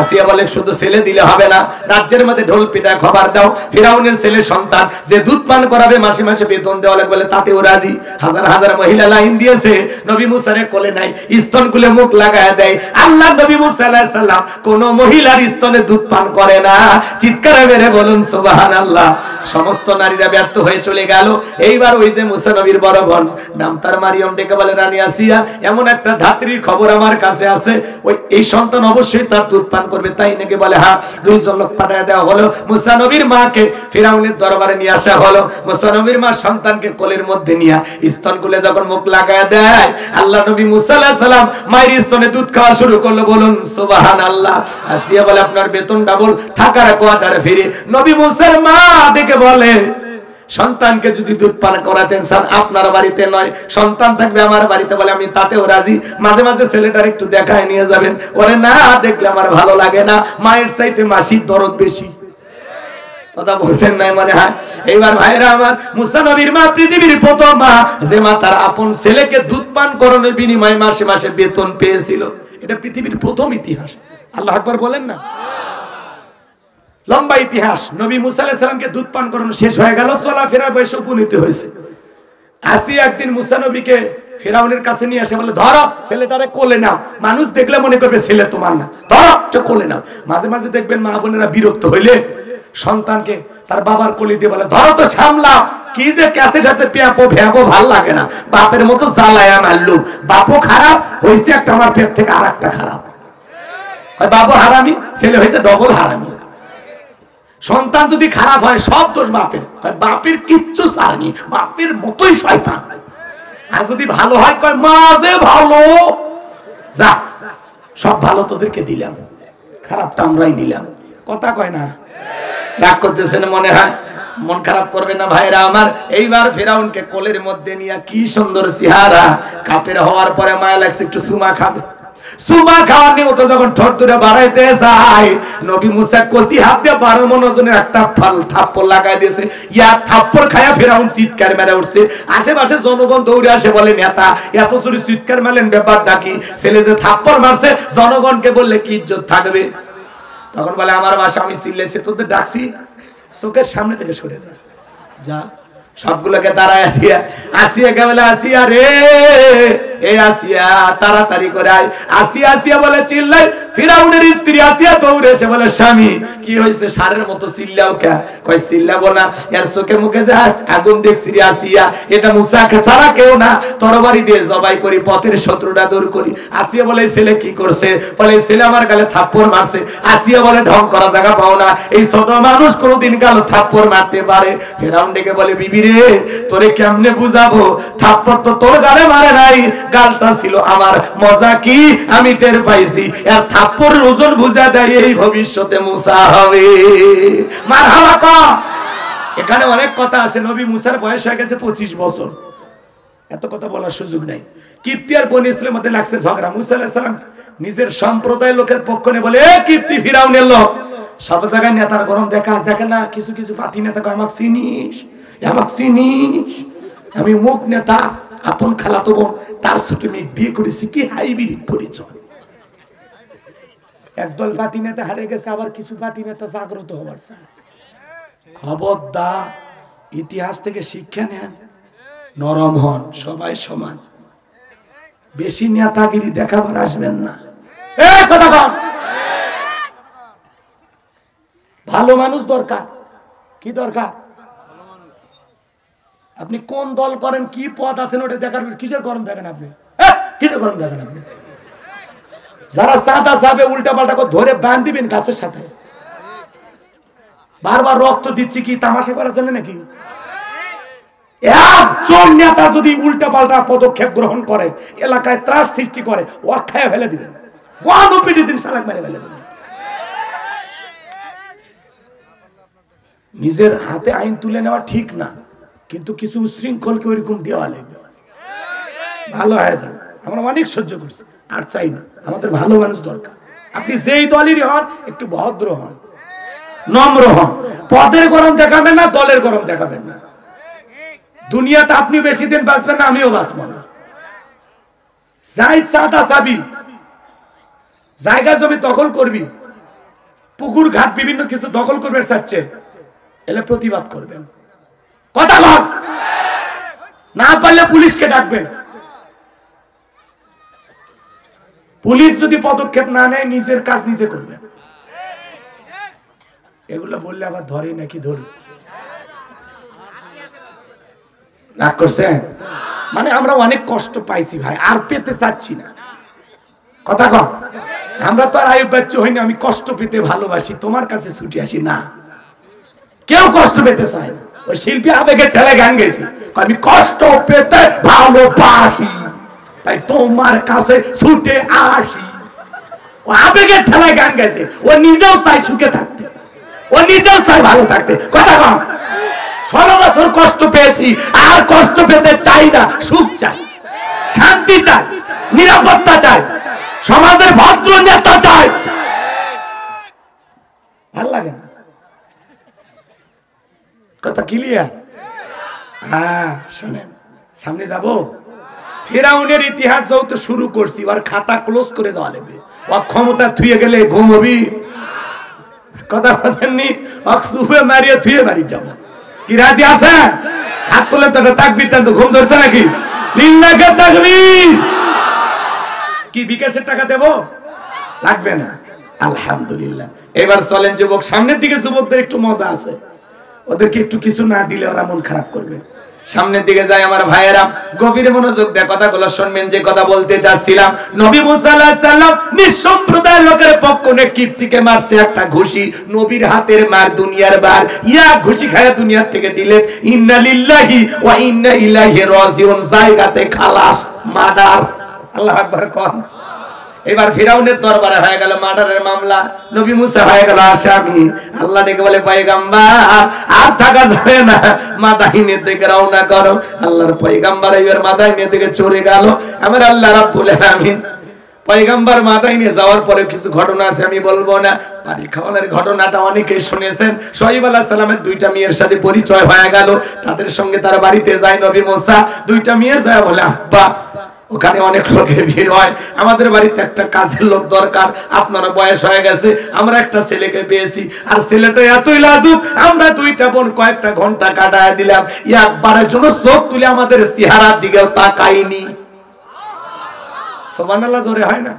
আসিয়া বলে শুধু ছেলে দিলে হবে না, রাজ্যের মধ্যে ঢোল পিটা খবর দাও, ফিরাউনের ছেলে সন্তান যে দুধ পান করাবে মাসে মাসে বেতন দেওয়া লাগবে, বলে তাতেও রাজি। হাজার হাজার মহিলা লাইন দিয়েছে, নবী মুসারে কোলে নাই, স্তন খুলে মুখ লাগায় দেয়। আল্লাহ নবী মুসা আলাইহিস সালাম কোন মহিলার স্তনে দুধ পান করে না। চিৎকারে মেরে বলুন সুবহানাল্লাহ। সমস্ত নারীরা ব্যর্থ হয়ে চলে গেল। এইবার ওই যে মুসা নবীর বড় বোন, নাম তার মারিয়াম, ডেকে বলে রানী আসিয়া, এমন একটা ধাত্রীর খবর আমার কাছে আছে, ওই এই সন্তান অবশ্যই তার দুধ পান করবে। তাই নাকি? বলে হ্যাঁ। 2 জন লোক পাঠায় দেওয়া হলো, মুসা নবীর মাকে ফিরাউনের দরবারে নিয়ে আসা হলো। মুসা নবীর মা সন্তানকে কোলের মধ্যে নিয়ে স্তন খুলে যখন মুখ লাগায় দেয়, আল্লাহ নবী মুসা আলাইহিস সালাম মায়ের স্তনে দুধ খাওয়া শুরু করলো। বলুন সুবহানাল্লাহ। আসিয়া বলে আপনার বেতন ডাবল, থাকার কোয়ার্টারে ফিরে। নবী মুসার মা দেখে বলে সন্তানকে যদি দুধ পান করাতেন চান আপনার বাড়িতে নয়, সন্তান থাকবে আমার বাড়িতে, বলে আমি তাতেও রাজি। মাঝে মাঝে ছেলেটার একটু দেখায় নিয়ে যাবেন। ওরে না দেখলে আমার ভালো লাগে না, মায়ের চাইতে মাসির দরদ বেশি। কথা বলছেন নাই মনে হয়? এইবার ভাইরা আমার, মুসা নবীর মা পৃথিবীর প্রথম মা, যে মা তার আপন ছেলেকে দুধ পান করানোর বিনিময়ে মাসে মাসে বেতন পেয়েছিল। এটা পৃথিবীর প্রথম ইতিহাস। আল্লাহু আকবার বলেন না? লম্বা ইতিহাস। নবী মুসা আলাইহিস সালামকে দুধ পান করানো শেষ হয়ে গেল, চলাফেরা বয়সে উপনীত হয়েছে। আসিয়া একদিন মুসা নবীকে ফিরাউনের কাছে নিয়ে আসে, বলে ধরো ছেলেটারে কোলে নাও, মানুষ দেখলে মনে করবে ছেলে তোমার না, ধরো কোলে নাও। মাঝে মাঝে দেখবেন মা বোনেরা বিরক্ত হইলে সন্তানকে তার বাবার কোলে দিয়ে বলে ধরো তো সামলাও, কি যে ক্যাসেট আছে পেয়াপো ভেয়াপো ভাল লাগে না, বাপের মতো জ্বালায়া মারলু, বাপও খারাপ হয়েছে একটা, আমার পেট থেকে আর একটা খারাপ, বাবু হারামি, ছেলে হয়েছে ডবল হারামি। সন্তান যদি খারাপ হয় সব দোষ বাপের, বাপের কিচ্ছু ছাড়নি, বাপের মতোই শয়তান। আর যদি ভালো হয় কয় মা যে ভালো, যা সব ভালো তোদেরকে দিলাম, খারাপটা আমরাই নিলাম। কথা কয় না? রাগ করতেছেন মনে হয়? মন খারাপ করবে না ভাইরা আমার। এইবার ফিরাউনকে কোলের মধ্যে নিয়ে, কি সুন্দর চেহারা, কাপের হওয়ার পরে মায়া লাগছে, একটু সুমা খাবে। সুমা খাওয়ার নিয়ত যখন ঠোঁট ধরে বাড়াইতে যায়, নবী মুসা কষি হাত দিয়ে 12 মনোজনের একটা থাপ্পড় লাগাই দিয়েছে। ইয়া থাপ্পড় খায়া ফিরাউন চিৎকার মেরে উঠছে। আশেপাশে জনগণ দৌড়ে আসে, বলে নেতা এত চুরি চিৎকার মারলেন, ব্যাপার ডাকি, ছেলে যে থাপ্পড় মারছে জনগণকে বললে কি ইজ্জত থাকবে? তখন বলে আমার বাসা আমি চিল্লেছি, তোদের ডাকছি, চোখের সামনে থেকে সরে যা, যা। সবগুলোকে দাঁড়ায় দিয়া আসিয়া কে বলে আসিয়া রে, এই আসিয়া তাড়াতাড়ি করে আয়। আসিয়া আসিয়া বলে চিল্লাই, ফিরাউনের স্ত্রী আসিয়া দৌড়ে এসে বলে স্বামী কি হয়েছে? সারের মতো চিল্লাও কে? কয় চিল্লাবো না, এর চোখে মুখে যা আগুন দেখছি রে আসিয়া, এটা মুসাকে ছাড়া কেউ না, তরবারি দিয়ে জবাই করি, পথের শত্রুটা দূর করি। আসিয়া বলে ছেলে কি করছে? বলে ছেলে আমার গালে থাপ্পড় মারছে। আসিয়া বলে ঢং করা জায়গা পাও না, এই ছোট মানুষ কোনোদিন গাল থাপ্পড় মারতে পারে? ফিরাউন ডেকে বলে বিবি রে, তোরে কেমনে বুঝাবো, থাপ্পড় তো তোর গালে মারে নাই, গালটা ছিল আমার, মজা কি আমি টের পাইছি। এর থাপ্পড়ের ওজন বুঝা দেয়, এই ভবিষ্যতে মুসা হবে। মারহাবা ক। এখানে অনেক কথা আছে। নবী মুসার বয়স হয়ে গেছে 25 বছর, এত কথা বলার সুযোগ নাই। কিপ্তি আর বনি ইসরাইলের মধ্যে লাগছে ঝগড়া। মুসা আলাইহিস সালাম নিজের সম্প্রদায়ের লোকের পক্ষ নিয়ে বলে, এ কিপ্তি ফিরাউনের লোক, সব জায়গায় নেতার গরম দেখা দেখে না, কিছু কিছু পাতি নেতা কয় আমাকে চিনিস, আমাকে চিনিস, আমি মুখ নেতা, আপন খালাতো বোন, তার ছোট মেয়ে বিয়ে করেছি, কি হাইব্রিড পরিচয়। একদল পার্টি নেতা হারে গেছে, আবার কিছু পার্টি নেতা জাগ্রত হবার চায়। খবরদার, ইতিহাস থেকে শিক্ষা নেন, নরম হন, সবাই সমান। বেশি নেতাগিরি দেখাবার আসবেন না। কথা কন, ভালো মানুষ দরকার। কি দরকার? আপনি কোন দল করেন, কি পদ আছেন ওটা দেখার, কিসের গরম দেখেন আপনি? কিসের গরম দেখেন আপনি? যারা চাঁদা চাবে উল্টা পাল্টা করে ধরে বাঁধ দিবেন গাছের সাথে। বারবার রক্ত দিচ্ছি কি তামাশা করার জন্য নাকি? একজন নেতা যদি উল্টা পাল্টা পদক্ষেপ গ্রহণ করে, এলাকায় ত্রাস সৃষ্টি করে, ওয়াখায় ফেলে দিবেন, দিন সালাক মেরে ফেলে দিবেন। নিজের হাতে আইন তুলে নেওয়া ঠিক না, কিন্তু কিছু উশৃঙ্খলকে ওইরকম দেওয়া লাগবে। ভালো হয়ে যান, আমরা অনেক সহ্য করছি, আর চাই না। আমাদের ভালো মানুষ দরকার। আপনি যেই দলেরই হন, একটু ভদ্র হন, নম্র হন। পদের গরম দেখাবেন না, দলের গরম দেখাবেন না। দুনিয়াতে আপনি বেশি দিন বাঁচবেন না, আমিও বাঁচবো না। যাই চাঁদা চাবি, জায়গা জমি দখল করবি, পুকুর ঘাট বিভিন্ন কিছু দখল করবে চাচ্ছে, এলে প্রতিবাদ করবেন। কথা বল, না পারলে পুলিশকে ডাকবেন। পুলিশ যদি পদক্ষেপ না নেয়, নিজের কাজ নিজে করবেন। এগুলো বললে আবার ধরে নাকি? ধরি রাগ করছেন? মানে আমরা অনেক কষ্ট পাইছি ভাই, আর পেতে চাচ্ছি না। কথা কম, আমরা তো আর আয়ু বাচ্চা হইনি। আমি কষ্ট পেতে ভালোবাসি, তোমার কাছে ছুটি আসি না। কেউ কষ্ট পেতে চায় না। ওই শিল্পী আবেগের ঠেলে গান গেছি, আমি কষ্ট পেতে ভালোবাসি, তাই তোমার কাছে ছুটে আসি। ও আবেগের ঠেলায় গান গেছে, ও নিজেও চাই সুখে থাকতে, ও নিজেও চাই ভালো থাকতে। কথা কম, 16 বছর কষ্ট পেয়েছি, আর কষ্ট পেতে চাই না। সুখ চাই, শান্তি চাই, নিরাপত্তা চাই, সমাজের ভদ্র নেতা চাই। ভাল লাগে না? কথা ক্লিয়ার? হ্যাঁ, শোনেন, সামনে যাব। ফেরাউনের ইতিহাস যেহেতু শুরু করছি, আর খাতা ক্লোজ করে যাওয়া লাগবে। অক্ষমতা থুয়ে গেলে ঘুমবি। কথা বলেননি? অক্সুফে মারিয়ে থুয়ে বাড়ি যাবো। কি রাজি আছেন? হাত তুলে তো তাকবীর দেন। তো ঘুম ধরছে নাকি? লিল্লাহি তাকবীর। কি বিকাশের টাকা দেব? লাগবে না, আলহামদুলিল্লাহ। এবার চলেন যুবক, সামনের দিকে যুবকদের একটু মজা আছে, ওদেরকে একটু কিছু না দিলে ওরা মন খারাপ করবে। সামনের দিকে যায় আমার ভাইয়েরা, গভীর মনোযোগ দিয়ে কথাগুলো শুনবেন। যে কথা বলতে যাচ্ছিলাম, নবী মুসা আলাইহিস সালাম নিঃসম্প্রদায়ের লোকের পক্ষ নিয়ে কিপ্তিকে মারছে একটা ঘুষি। নবীর হাতের মার দুনিয়ার বার, ইয়া ঘুষি খায়া দুনিয়ার থেকে দিলেন। ইন্না লিল্লাহি ওয়া ইন্না ইলাইহি রাজিউন, জায়গাতে খালাস, মার্ডার। আল্লাহু আকবার কোন। এবার ফিরাউনের দরবারে হয়ে গেল মার্ডারের মামলা, নবী মুসা হয়ে গেল আসামি। আল্লাহ ডেকে বলে, পয়গম্বর আর থাকা যাবে না, মাদাইনের দিকে রওনা করো। আল্লাহর পয়গম্বর এবার মাদাইনের দিকে চলে গেল। আমার আল্লাহ রাব্বুল আলামিন পয়গম্বর মাদাইনে যাওয়ার পরে কিছু ঘটনা আছে, আমি বলবো না। পানি খাওয়ানোর ঘটনাটা অনেকেই শুনেছেন। শুআয়ব আলাইহিস সালামের 2টা মেয়ের সাথে পরিচয় হয়ে গেল, তাদের সঙ্গে তার বাড়িতে যায় নবী মুসা। 2টা মেয়ে যায় বলে, আব্বা ওখানে অনেক লোকের ভিড় হয়, আমাদের বাড়িতে একটা কাজের লোক দরকার, আপনার বয়স হয়ে গেছে, আমরা একটা ছেলেকে পেয়েছি, আর ছেলেটা এতই লাজুক, আমরা 2টা বোন কয়েকটা ঘন্টা কাটায় দিলাম, একবারের জন্য চোখ তুলে আমাদের চেহারার দিকেও তাকাইনি। সুবহানাল্লাহ, জোরে হয় না?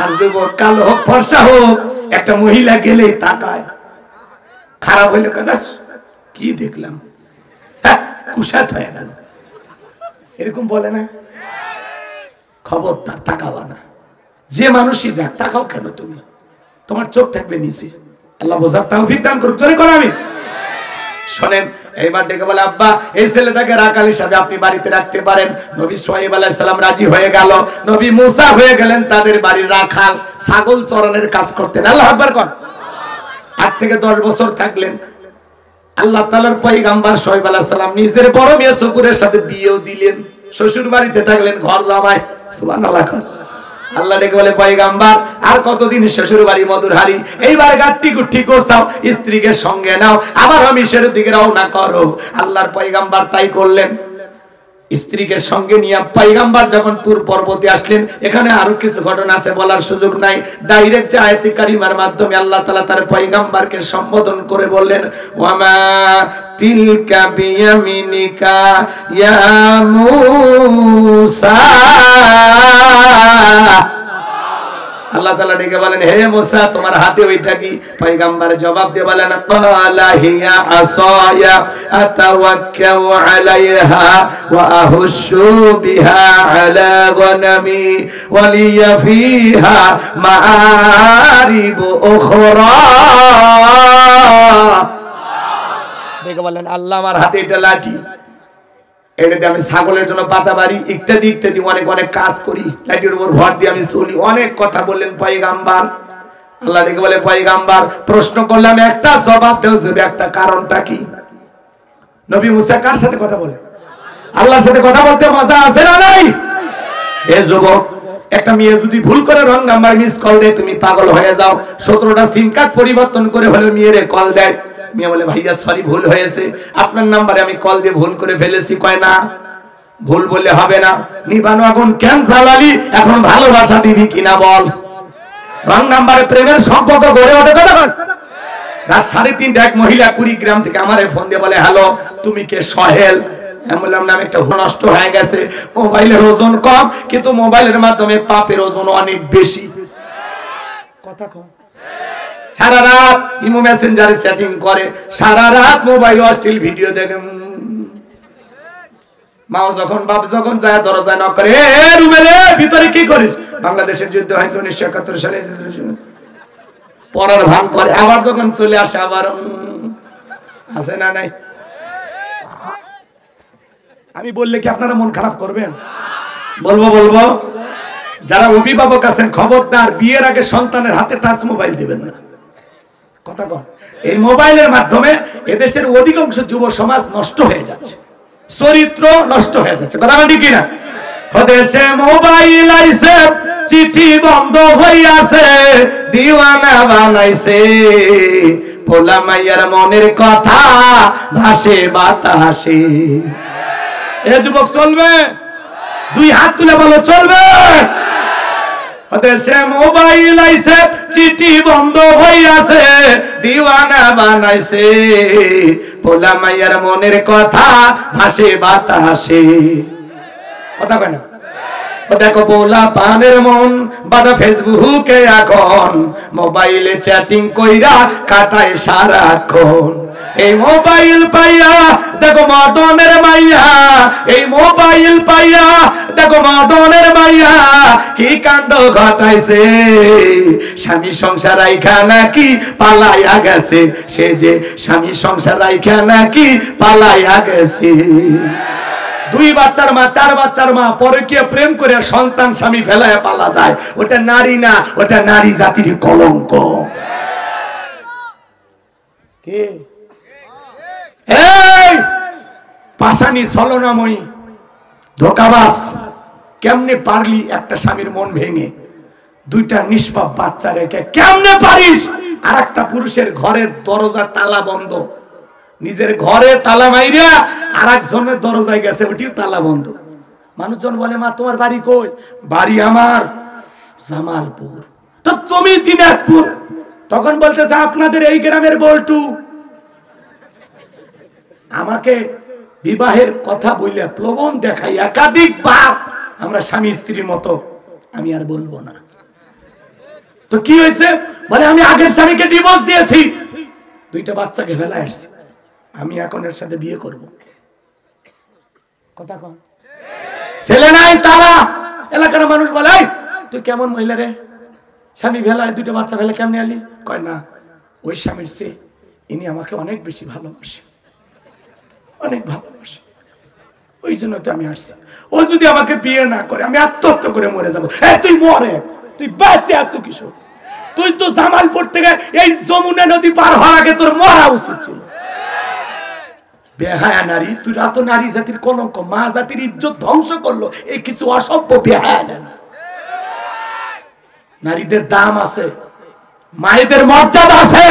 আর যুবক কালো হোক ফর্সা হোক, একটা মহিলা গেলেই তাকায়। খারাপ হইলে কথা কি দেখলাম, কুশাত হয়ে গেল, এরকম বলে না? খবরদার, তাকাবা না। যে মানুষই যাক, তাকাও কেন তুমি? তোমার চোখ থাকবে নিচে। আল্লাহ বোঝার তৌফিক দান করুক। জোরে করো আমিন। শোনেন, এইবার ডেকে বলে, আব্বা এই ছেলেটাকে রাখাল হিসাবে আপনি বাড়িতে রাখতে পারেন। নবী শুআয়ব আলাইহিস সালাম রাজি হয়ে গেল। নবী মুসা হয়ে গেলেন তাদের বাড়ির রাখাল, ছাগল চরানোর কাজ করতেন। আল্লাহু আকবার কর। 8 থেকে 10 বছর থাকলেন। আল্লাহ তাআলার পয়গম্বর শুআয়ব আলাইহিস সালাম নিজের বড় মেয়ে সফুরের সাথে বিয়েও দিলেন। শ্বশুর বাড়িতে থাকলেন, ঘর জামাই। সুবহানাল্লাহ। আল্লাহ ডেকে বলে, পয়গম্বর আর কতদিন শ্বশুর বাড়ি মধুরহারি, এইবার গাট্টি গুট্টি গোছাও, স্ত্রীকে সঙ্গে নাও, আবার মিশরের দিকে রওনা করো। আল্লাহর পয়গম্বর তাই করলেন। স্ত্রীকে সঙ্গে নিয়ে পয়গম্বর যখন তুর পর্বতে আসলেন, এখানে আরো কিছু ঘটনা আছে, বলার সুযোগ নাই। ডাইরেক্ট আয়াতে কারিমার মাধ্যমে আল্লাহ তাআলা তার পয়গম্বরকে সম্বোধন করে বললেন, ওয়ামা তিলকা বিয়ামিনিকা ইয়া মূসা। আল্লাহ তাআলা ডেকে বলেন, হে মুসা, তোমার হাতে ওইটা কি? পয়গম্বর জবাব দিয়ে বলেন, ক্বালা হিয়া আসায়া আতাওয়াক্কাউ আলাইহা ওয়া আহুশু বিহা আলা গনামি ওয়া লিয়া ফিহা মাআরিব উখরা। ডেকে বলেন, আল্লাহ আমার হাতে এটা লাঠি, এটাতে আমি ছাগলের জন্য পাতা বাড়ি ইত্যাদি ইত্যাদি অনেক অনেক কাজ করি, লাঠির উপর ভর দিয়ে আমি চলি। অনেক কথা বললেন পয়গম্বর। আল্লাহ ডেকে বলে, পয়গম্বর প্রশ্ন করলাম একটা, জবাব দেও, যদি একটা কারণটা কি? নবী মুসা কার সাথে কথা বলে? আল্লাহর সাথে কথা বলতে মজা আছে না নাই? হে যুবক, একটা মেয়ে যদি ভুল করে রং নাম্বার মিস কল দেয়, তুমি পাগল হয়ে যাও। 17টা সিম কার্ড পরিবর্তন করে হলে মেয়েরে কল দেয়। মেয়ে বলে, ভাইয়া সরি, ভুল হয়েছে, আপনার নাম্বারে আমি কল দিয়ে ভুল করে ফেলেছি। কয় না, ভুল বললে হবে না, নিবানো আগুন কেন জ্বালালি, এখন ভালোবাসা দিবি কিনা বল। রং নাম্বারে প্রেমের সম্পর্ক গড়ে ওঠে। কথা বল। রাত 3:30 এক মহিলা কুড়িগ্রাম থেকে আমারে ফোন দিয়ে বলে, হ্যালো, তুমি কে? সোহেল। আমি বললাম, না, একটা নষ্ট হয়ে গেছে, মোবাইলের ওজন কম, কিন্তু মোবাইলের মাধ্যমে পাপের ওজন অনেক বেশি। কথা কম। সারা রাত ইমো মেসেঞ্জারে চ্যাটিং করে, সারা রাত মোবাইল অশ্লীল ভিডিও দেখে। মা যখন বাপ যখন যায় দরজায় নক করে, এ রুবেলে ভিতরে কি করিস? বাংলাদেশের যুদ্ধ হয়েছে 1971 সালে, পড়ার ভান করে। আবার যখন চলে আসে, আবার আছে না নাই? আমি বললে কি আপনারা মন খারাপ করবেন? বলবো। যারা অভিভাবক আছেন, খবরদার, বিয়ের আগে সন্তানের হাতে টাচ মোবাইল দিবেন না। কথা কন। এই মোবাইলের মাধ্যমে এদেশের অধিকাংশ যুব সমাজ নষ্ট হয়ে যাচ্ছে, চরিত্র নষ্ট হয়ে যাচ্ছে। কথা বলি কিনা? দেশে মোবাইল আইছে, চিঠি বন্ধ হইয়াছে, দিওয়ানা বানাইছে, পোলা মাইয়ার মনের কথা ভাসে বাতাসে। এ যুবক, চলবে? দুই হাত তুলে বলো, চলবে? দেশে মোবাইল আইছে, চিঠি বন্ধ হইয়াছে, দিওয়ানা বানাইছে, পোলা মাইয়ার মনের কথা ভাসে বাতাসে। কথা কয় না? দেখো পোলা পানের মন বাদা ফেসবুকে এখন, মোবাইলে চ্যাটিং কইরা কাটায় সারাক্ষণ। এই মোবাইল পাইয়া দেখো মদনের মাইয়া, এই মোবাইল পাইয়া দেখো মদনের মাইয়া কি কাণ্ড ঘটাইছে। স্বামী সংসার রাইখা নাকি পালাইয়া গেছে, সে যে স্বামী সংসার রাইখা নাকি পালাইয়া গেছে। 2 বাচ্চার মা, 4 বাচ্চার মা, পরকীয়া প্রেম করে সন্তান স্বামী ফেলায় পালা যায়। ওটা নারী না, ওটা নারী জাতির কলঙ্ক। কে? এই পাশানি ছলনাময়ী ধোকাবাজ, কেমনে পারলি একটা স্বামীর মন ভেঙে 2টা নিষ্পাপ বাচ্চা রেখে? কেমনে পারিস আর একটা পুরুষের ঘরের দরজা তালা বন্ধ, নিজের ঘরে তালা মাইরা আর একজনের দরজায় গেছে, ওটিও তালা বন্ধ। মানুষজন বলে, মা তোমার বাড়ি কই? বাড়ি আমার জামালপুর। তো তুমি দিনাজপুর। তখন বলতেছে, আপনাদের এই গ্রামের বল্টু আমাকে বিবাহের কথা বললে প্রলোভন দেখাই একাধিকবার, আমরা স্বামী স্ত্রীর মতো, আমি আর বলবো না। তো কি হয়েছে? বলে, আমি আগের স্বামীকে ডিভোর্স দিয়েছি, 2টা বাচ্চাকে ফেলায় আসছি, আমি এখন এর সাথে বিয়ে করব। কথা কন। ছেলে নাই তারা এলাকার মানুষ বলে, তুই কেমন মহিলা রে, স্বামী ফেলায় 2টা বাচ্চা ফেলে কেমনে আলি? কয় না, ওই স্বামীর চেয়ে ইনি আমাকে অনেক বেশি ভালোবাসে, অনেক ভালোবাসে, ওই জন্য তো আমি আসছি। ও যদি আমাকে বিয়ে না করে আমি আত্মহত্যা করে মরে যাবো। তুই মরে, তুই বাঁচতে আসছো কিশোর, তুই তো জামালপুর থেকে এই যমুনা নদী পার হওয়ার আগে তোর মরা উচিত ছিল। বেহায়া নারী, তুই রাত নারী জাতির কলঙ্ক, মা জাতির ইজ্জত ধ্বংস করলো এই কিছু অসভ্য বেহায়া নারী। নারীদের দাম আছে, মায়েদের মর্যাদা আছে।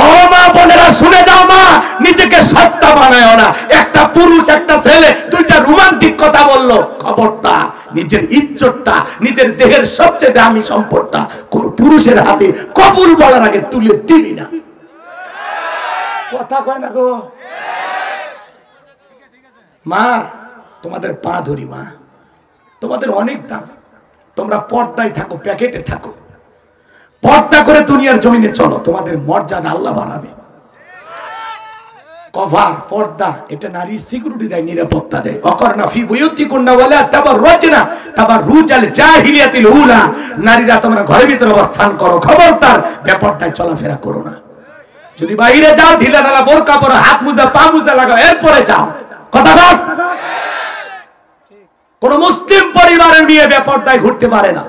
ও মা বোনেরা শুনে যাও, মা নিজেকে সস্তা বানায় না। একটা পুরুষ একটা ছেলে 2টা রোমান্টিক কথা বললো খবরদার নিজের ইজ্জতটা, নিজের দেহের সবচেয়ে দামি সম্পদটা কোন পুরুষের হাতে কবুল বলার আগে তুলে দিবি না। কথা কয় না গো মা, তোমাদের পা ধরি মা, তোমাদের অনেক দাম। তোমরা পর্দায় থাকো, প্যাকেটে থাকো, পর্দা করে দুনিয়ার জমিনে চলো, তোমাদের মর্যাদা আল্লাহ বাড়াবে। কভার পর্দা এটা নারীর সিকিউরিটি দেয়, নিরাপত্তা দেয়। অকরনা ফি বুয়ুতিকুন্না ওয়ালা তাবাররুজনা তাবাররুজাল জাহিলিয়াতিল উলা, নারীরা তোমরা ঘরের ভিতরে অবস্থান করো, খবরদার বেপরদায় চলাফেরা করো না। যদি বাইরে যাও ঢিলা ঢালা বোরকা পরো, হাত মোজা পা মোজা লাগাও, এরপরে যাও। কথা বল। কোন মুসলিম পরিবারের মেয়ে বেপরদায় ঘুরতে পারে না।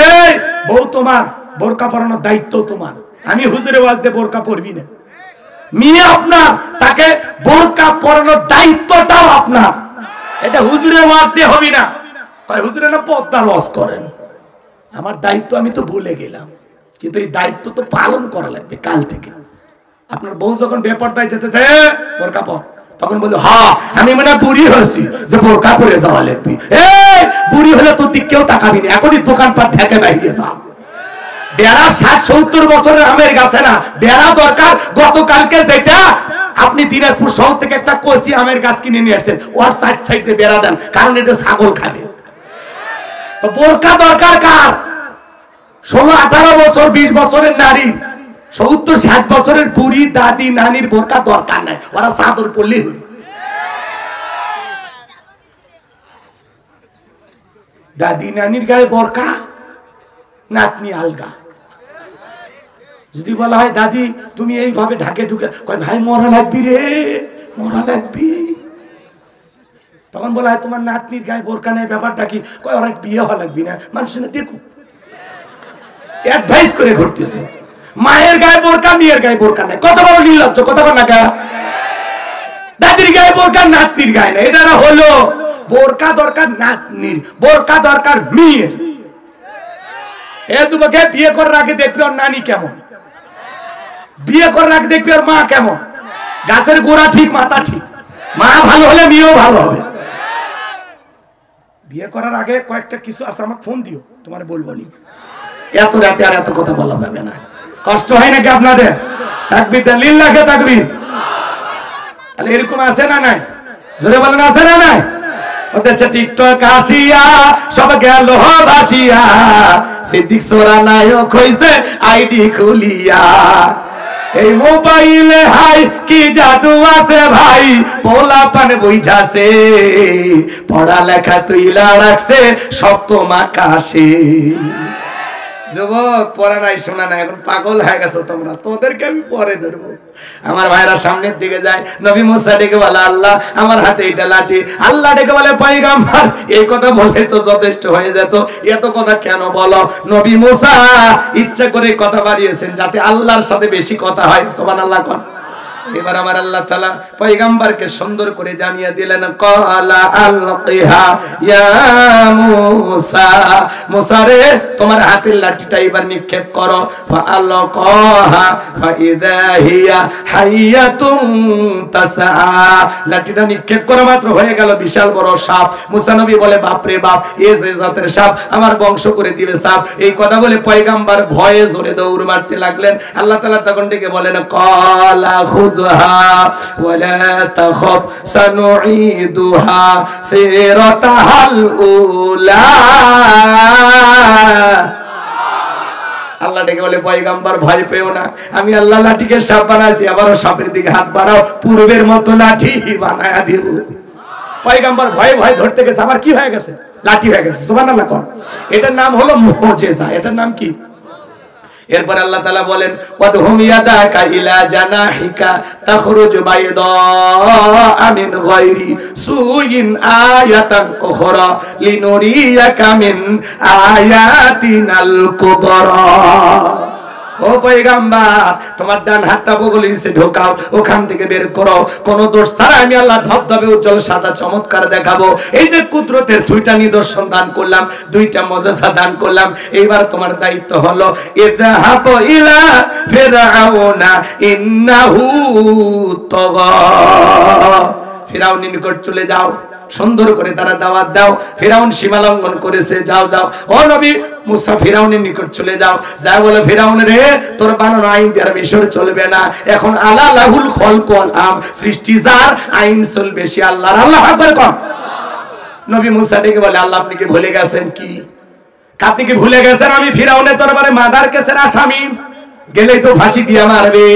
এই বউ, তোমার বোরকা পরানোর দায়িত্ব তোমার। আমি হুজুরে ওয়াজ দিয়ে বোরকা পরবি না, মেয়ে আপনার, তাকে বোরকা পরানোর দায়িত্বটাও আপনার। এটা হুজুরে ওয়াজ দিয়ে হবে না। হুজুরে না পর্দার ওয়াজ করেন, আমার দায়িত্ব আমি তো ভুলে গেলাম, কিন্তু এই দায়িত্ব তো পালন করা লাগবে কাল থেকে। আপনার বউ যখন বেপরদায় যেতে চায় বোরকা পর, তখন বললো হ্যাঁ আমি মনে বুড়ি হয়েছি যে বোরকা পরে যাওয়া লাগবে। এই বুড়ি হলে তোর দিক কেউ তাকাবি না, এখনই দোকানপাট ঠেকে বাইরে যা। বেড়া 60-70 বছরের আমের গাছে না, বেড়া দরকার। গতকালকে যেটা আপনি দিনাজপুর শহর থেকে একটা কচি আমের গাছ কিনে নিয়ে আসছেন, ওর সাইডে বেড়া দেন, কারণ এটা ছাগল খাবে। তো বোরকা দরকার কার? 16-18 বছর 20 বছরের নারী, 70-60 বছরের বুড়ি দাদি নানির বোরকা দরকার নাই, ওরা চাদর পরলেই হল। দাদি নানির গায়ে বোরকা, নাতনি আলগা। যদি বলা হয় দাদি তুমি এইভাবে ঢাকে ঢুকে, কয় ভাই মরা লাগবি রে, মরা লাগবি। তখন বলা হয় তোমার নাতনির গায়ে বোরকা নেই, ব্যাপারটা কি? কয় ওরা বিয়ে হওয়া লাগবি না, মানুষ না দেখুক, অ্যাডভাইস করে ঘুরতেছে। মায়ের গায়ে বোরকা, মেয়ের গায়ে বোরকা নাই। কত বড় নির্লজ্জ, কথা বল না। দাদির গায়ে বোরকা, নাতনির গায়ে না। এটা হলো বোরকা দরকার নাতনির, বোরকা দরকার মেয়ের। এ যুবকে বিয়ে করার আগে দেখবি ওর নানি কেমন, বিয়ে করার আগে দেখবি ওর মা কেমন। গাছের গোড়া ঠিক, মাথা ঠিক। মা ভালো হলে মেয়েও ভালো হবে। বিয়ে করার আগে কয়েকটা কিছু আছে, আমাকে ফোন দিও, তোমার বলবো নি। এত রাতে আর এত কথা বলা যাবে না। কষ্ট হয় নাকি আপনাদের? তাকবীর দেন, লিল্লাহে তাকবীর। তাহলে এরকম আছে না নাই? জোরে বলেন আছে না নাই? ওদেশে টিকটক আসিয়া সব গেল ভাসিয়া, সিদ্দিক সোরা নায়ক হইছে আইডি খুলিয়া। এই মোবাইলে হাই কি জাদু আছে ভাই, পোলা পান বুঝাছে, পড়ালেখা তুইলা রাখছে সপ্তম আকাশে। যুবক পড়া নাই শোনা নাই, এখন পাগল হয়ে গেছো তোমরা, তোদেরকে আমি পরে ধরবো। আমার ভাইরা সামনের দিকে যায়, নবী মুসা ডেকে বলে আল্লাহ আমার হাতে এটা লাঠি, আল্লাহ ডেকে বলে পয়গম্বর। এই কথা বলে তো যথেষ্ট হয়ে যেত, এত কথা কেন বলো? নবী মুসা ইচ্ছা করে কথা বাড়িয়েছেন যাতে আল্লাহর সাথে বেশি কথা হয়। সুবহানাল্লাহ কোন। এবার আমার আল্লাহ তাআলা পয়গম্বরকে সুন্দর করে জানিয়ে দিলেন, ক্বালা আলকিহা ইয়া মুসা, মুসা রে তোমার হাতের লাঠিটা এবার নিক্ষেপ করো। ফাআলকাহা ফাইযা হিয়া হাইয়াতুন তাসআ, লাঠিটা নিক্ষেপ করা মাত্র হয়ে গেল বিশাল বড় সাপ। মুসা নবী বলে বাপ রে বাপ, এই যে জাতের সাপ, আমার বংশ করে দিবে সাপ। এই কথা বলে পয়গম্বর ভয়ে জোরে দৌড় মারতে লাগলেন। আল্লাহ তাআলা তখন ডেকে বলেন, ক্বালা ওয়ালা তাখাফ সানুঈদুহা সিরাতাহাল উলা। আল্লাহ ডেকে বলে পয়গম্বর ভয় পেও না, আমি আল্লাহ লাঠিকে সাপ বানাইছি, আবারও সাপের দিকে হাত বাড়াও, পূর্বের মতো লাঠি বানায়া দেব। পয়গম্বর ভয়ে ভয়ে ধরতে গেছে, আবার কি হয়ে গেছে? লাঠি হয়ে গেছে। সুবহানাল্লাহ কোন। এটার নাম হলো মুজিজা। এটার নাম কি? এরপর আল্লাহ তাআলা বলেন, ওয়াদহুম ইয়াদাকা ইলা জানাহিকা তাখরুজ বাইদা মিন গায়রি সুইন আয়াতান উখরা লিনুরিয়াকা মিন আয়াতিনাল কুবরা। ও পয়গম্বর তোমার ডান হাতটা বগলের নিচে ঢোকাও, ওখান থেকে বের করো, কোন দোষ ছাড়া আমি আল্লাহ ধবধবে উজ্জ্বল সাদা চমৎকার দেখাবো। এই যে কুদরতের দুইটা নিদর্শন দান করলাম, দুইটা মুজিজা দান করলাম, এইবার তোমার দায়িত্ব হলো ইযহাব ইলা ফিরআউনা ইন্নাহু তাগা, ফিরআউনের নিকট চলে যাও, সুন্দর করে তারা দাওয়াত দাও। ফিরাউন সীমা লঙ্ঘন করেছে, যাও যাও ও নবী মুসা ফিরাউনের নিকট চলে যাও। যা বলে ফিরাউন রে তোর বানানো আইন দিয়ে মিশর চলবে না, এখন আলা লাহুল খলক ওয়াল আম, সৃষ্টি যার আইন চলবে সে আল্লাহর। আল্লাহু আকবার কর। নবী মুসা ডেকে বলে আল্লাহ আপনি কি ভুলে গেছেন? কি আপনি কি ভুলে গেছেন আমি ফিরাউনের দরবারে মার্ডার কেসের আসামি, গেলেই তো ফাঁসি দিয়ে মারবে।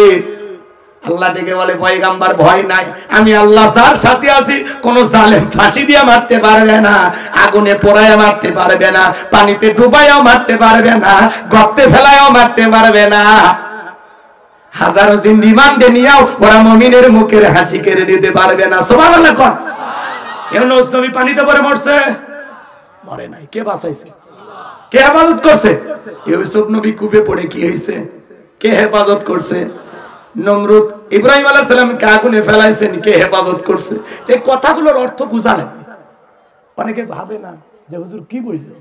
আল্লাহ ডেকে বলে পয়গম্বর ভয় নাই, আমি আল্লাহ যার সাথে আছি, কোন জালেম ফাঁসি দিয়ে মারতে পারবে না, আগুনে পোড়ায়া মারতে পারবে না, পানিতে ডুবাইয়াও মারতে পারবে না, গর্তে ফেলায়ও মারতে পারবে না। হাজারো দিন রিমান্ডে নিয়েও ওরা মুমিনের মুখের হাসি কেড়ে দিতে পারবে না। সুবহানাল্লাহ কর। ইউনূস নবী পানিতে পড়ে মরছে, মরে নাই। কে বাঁচাইছে? কে হেফাজত করছে? ইউসুফ নবী কূপে পড়ে কি হয়েছে? কে হেফাজত করছে? নমরুদ ইব্রাহিম আলাইহিস সালামকে আগুনে ফেলাইছেন, কে হেফাজত করছে? এই কথাগুলোর অর্থ বোঝা লাগবে। অনেকে ভাবে না যে হুজুর কি বুঝলো।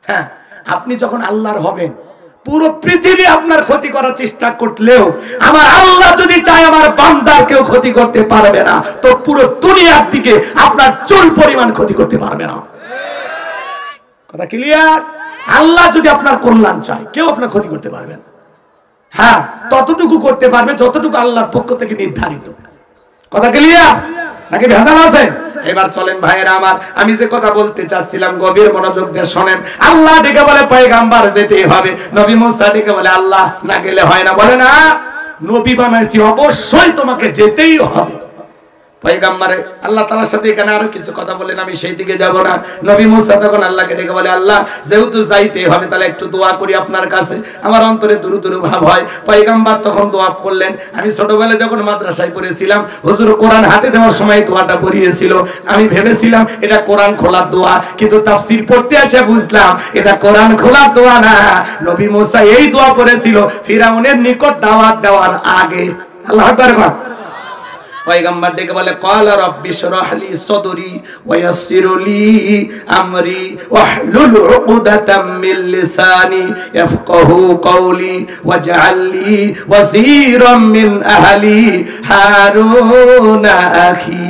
হ্যাঁ, আপনি যখন আল্লাহর হবেন, পুরো পৃথিবী আপনার ক্ষতি করার চেষ্টা করলেও আমার আল্লাহ যদি চায় আমার বান্দার কেউ ক্ষতি করতে পারবে না, তো পুরো দুনিয়ার দিকে আপনার চুল পরিমাণ ক্ষতি করতে পারবে না। কথা ক্লিয়ার? আল্লাহ যদি আপনার কল্যাণ চায়, কেউ আপনার ক্ষতি করতে পারবে না। হ্যাঁ, ততটুকু করতে পারবে যতটুকু আল্লাহর পক্ষ থেকে নির্ধারিত। কথা ক্লিয়ার নাকি ভেজাল আছে? এবার চলেন ভাইয়েরা আমার, আমি যে কথা বলতে চাচ্ছিলাম গভীর মনোযোগ দিয়ে শোনেন। আল্লাহ ডেকে বলে পয়গম্বর যেতেই হবে। নবী মুসা ডেকে বলে আল্লাহ না গেলে হয় না। বলে না, নবী বানাইছি, অবশ্যই তোমাকে যেতেই হবে। পয়গম্বরে আল্লাহ তাআলার সাথে এখানে আরো কিছু কথা বলেন, আমি সেই দিকে যাব না। নবী মুসা তখন আল্লাহকে ডেকে বলে আল্লাহ যেহেতু যাইতে হবে, তাহলে একটু দোয়া করি আপনার কাছে, আমার অন্তরে দুরু দুরু ভাব হয়। পয়গম্বর তখন দোয়া করলেন। আমি ছোটবেলায় যখন মাদ্রাসায় পড়েছিলাম, হুজুর কোরআন হাতে দেওয়ার সময় দোয়াটা পড়িয়েছিল। আমি ভেবেছিলাম এটা কোরআন খোলার দোয়া, কিন্তু তাফসীর পড়তে এসে বুঝলাম এটা কোরআন খোলার দোয়া না। নবী মুসা এই দোয়া পড়েছিল ফিরাউনের নিকট দাওয়াত দেওয়ার আগে। আল্লাহু আকবার। পয়গম্বর ডেকে বলে ক্বালা রাব্বি শরহ লি সাদরি ওয়া ইয়াসসির লি আমরি ওয়াহলুল উকদাতাম মিন লিসানি ইয়াফকাহু কওলি ওয়াজআল লি ওয়াজিরাম মিন আহলি হারুন আখি।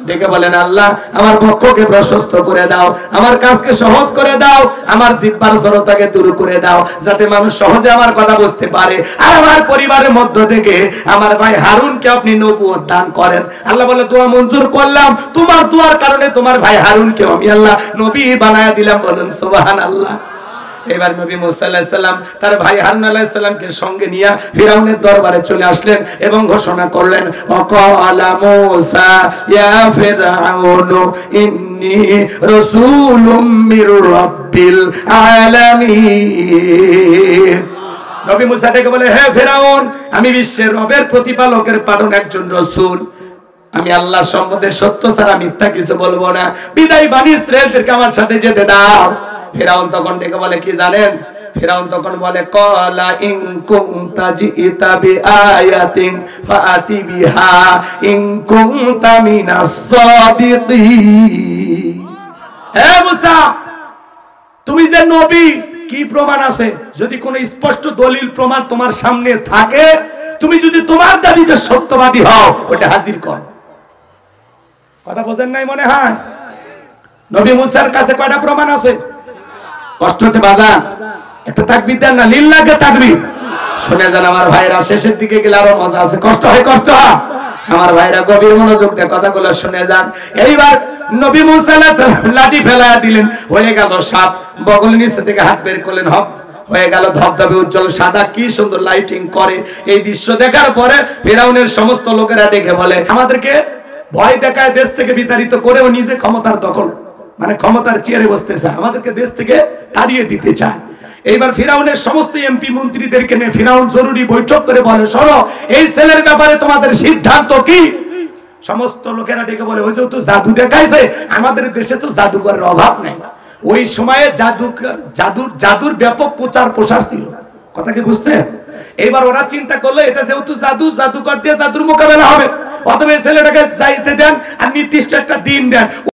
ডেকে বলেন আল্লাহ আমার বক্ষকে প্রশস্ত করে দাও, আমার কাজকে সহজ করে দাও, আমার জিহ্বার জড়তাকে দূর করে দাও, যাতে মানুষ সহজে আমার কথা বুঝতে পারে। আর আমার পরিবারের মধ্য থেকে আমার ভাই হারুনকে আপনি নবুয়ত দান করেন। আল্লাহ বলে দোয়া মঞ্জুর করলাম, তোমার দোয়ার কারণে তোমার ভাই হারুনকে আমি আল্লাহ নবী বানায়া দিলাম। বলেন সুবহানাল্লাহ। এবার নবী মুসা আলাইহিস সালাম তার ভাই হারুন আলাইহিস সালামকে সঙ্গে নিয়ে ফিরাউনের দরবারে চলে আসলেন এবং ঘোষণা করলেন ওয়াকালা মুসা ইয়া ফিরআউন ইন্নী রাসূলুম মির রাব্বিল আলামিন। নবী মুসা ডেকে বলে হে ফিরাউন, আমি বিশ্বের রবের প্রতিপালকের পাঠানো একজন রাসূল, আমি আল্লাহর সম্বন্ধে সত্য ছাড়া মিথ্যা কিছু বলবো না, বিদায় বনি ইসরাঈলদেরকে আমার সাথে যেতে দাও। ফিরাউন তখন ডেকে বলে কি জানেন? ফিরাউন তখন বলে ক্বালা ইন কুনতা জিতা বিআয়াতিন ফাআতি বিহা ইন কুনতা মিনাস সাদিকিন। হে মুসা, তুমি যে নবী, কি প্রমাণ আছে? যদি কোনো স্পষ্ট দলিল প্রমাণ তোমার সামনে থাকে, তুমি যদি তোমার দাবিতে সত্যবাদী হও, ওটা হাজির করো। কথা বোঝেন নাই মনে হয়? নবী মুসার কাছে কয়টা প্রমাণ আছে? কষ্ট হচ্ছে বাজান, একটা তাকবীর দেন না, লিল্লাহকে তাকবীর। শুনে যান আমার ভাইরা, শেষের দিকে গেলে আরো মজা আছে। কষ্ট হয়, কষ্ট হয় আমার ভাইরা, গভীর মনোযোগ দিয়ে কথাগুলো শুনে যান। এইবার নবী মুসা আলাইহিস সালাম লাঠি ফেলায়া দিলেন, হয়ে গেল সাপ। বগলের নিচে থেকে হাত বের করলেন, হপ হয়ে গেল ধবধবে উজ্জ্বল সাদা, কি সুন্দর লাইটিং করে। এই দৃশ্য দেখার পরে ফিরাউনের সমস্ত লোকেরা দেখে বলে আমাদেরকে ভয় দেখায় দেশ থেকে বিতাড়িত করেও নিজে ক্ষমতার দখল, মানে ক্ষমতার চেয়ারে বসতে চায়, আমাদেরকে দেশ থেকে তাড়িয়ে দিতে চায়। এইবার ফিরাউনের সমস্ত এমপি মন্ত্রীদেরকে নিয়ে ফিরাউন জরুরি বৈঠক করে বলে শোনো, এই ছেলের ব্যাপারে তোমাদের সিদ্ধান্ত কি? সমস্ত লোকেরা ডেকে বলে ওই যে তো জাদু দেখাইছে, আমাদের দেশে তো জাদুকরের অভাব নেই। ওই সময়ে জাদুর ব্যাপক প্রচার প্রসার ছিল। কথা কি বুঝছেন? এইবার ওরা চিন্তা করলো এটা যেহেতু জাদুকর দিয়ে জাদুর মোকাবেলা হবে, অতএব এই ছেলেটাকে যাইতে দেন আর নির্দিষ্ট একটা দিন দেন।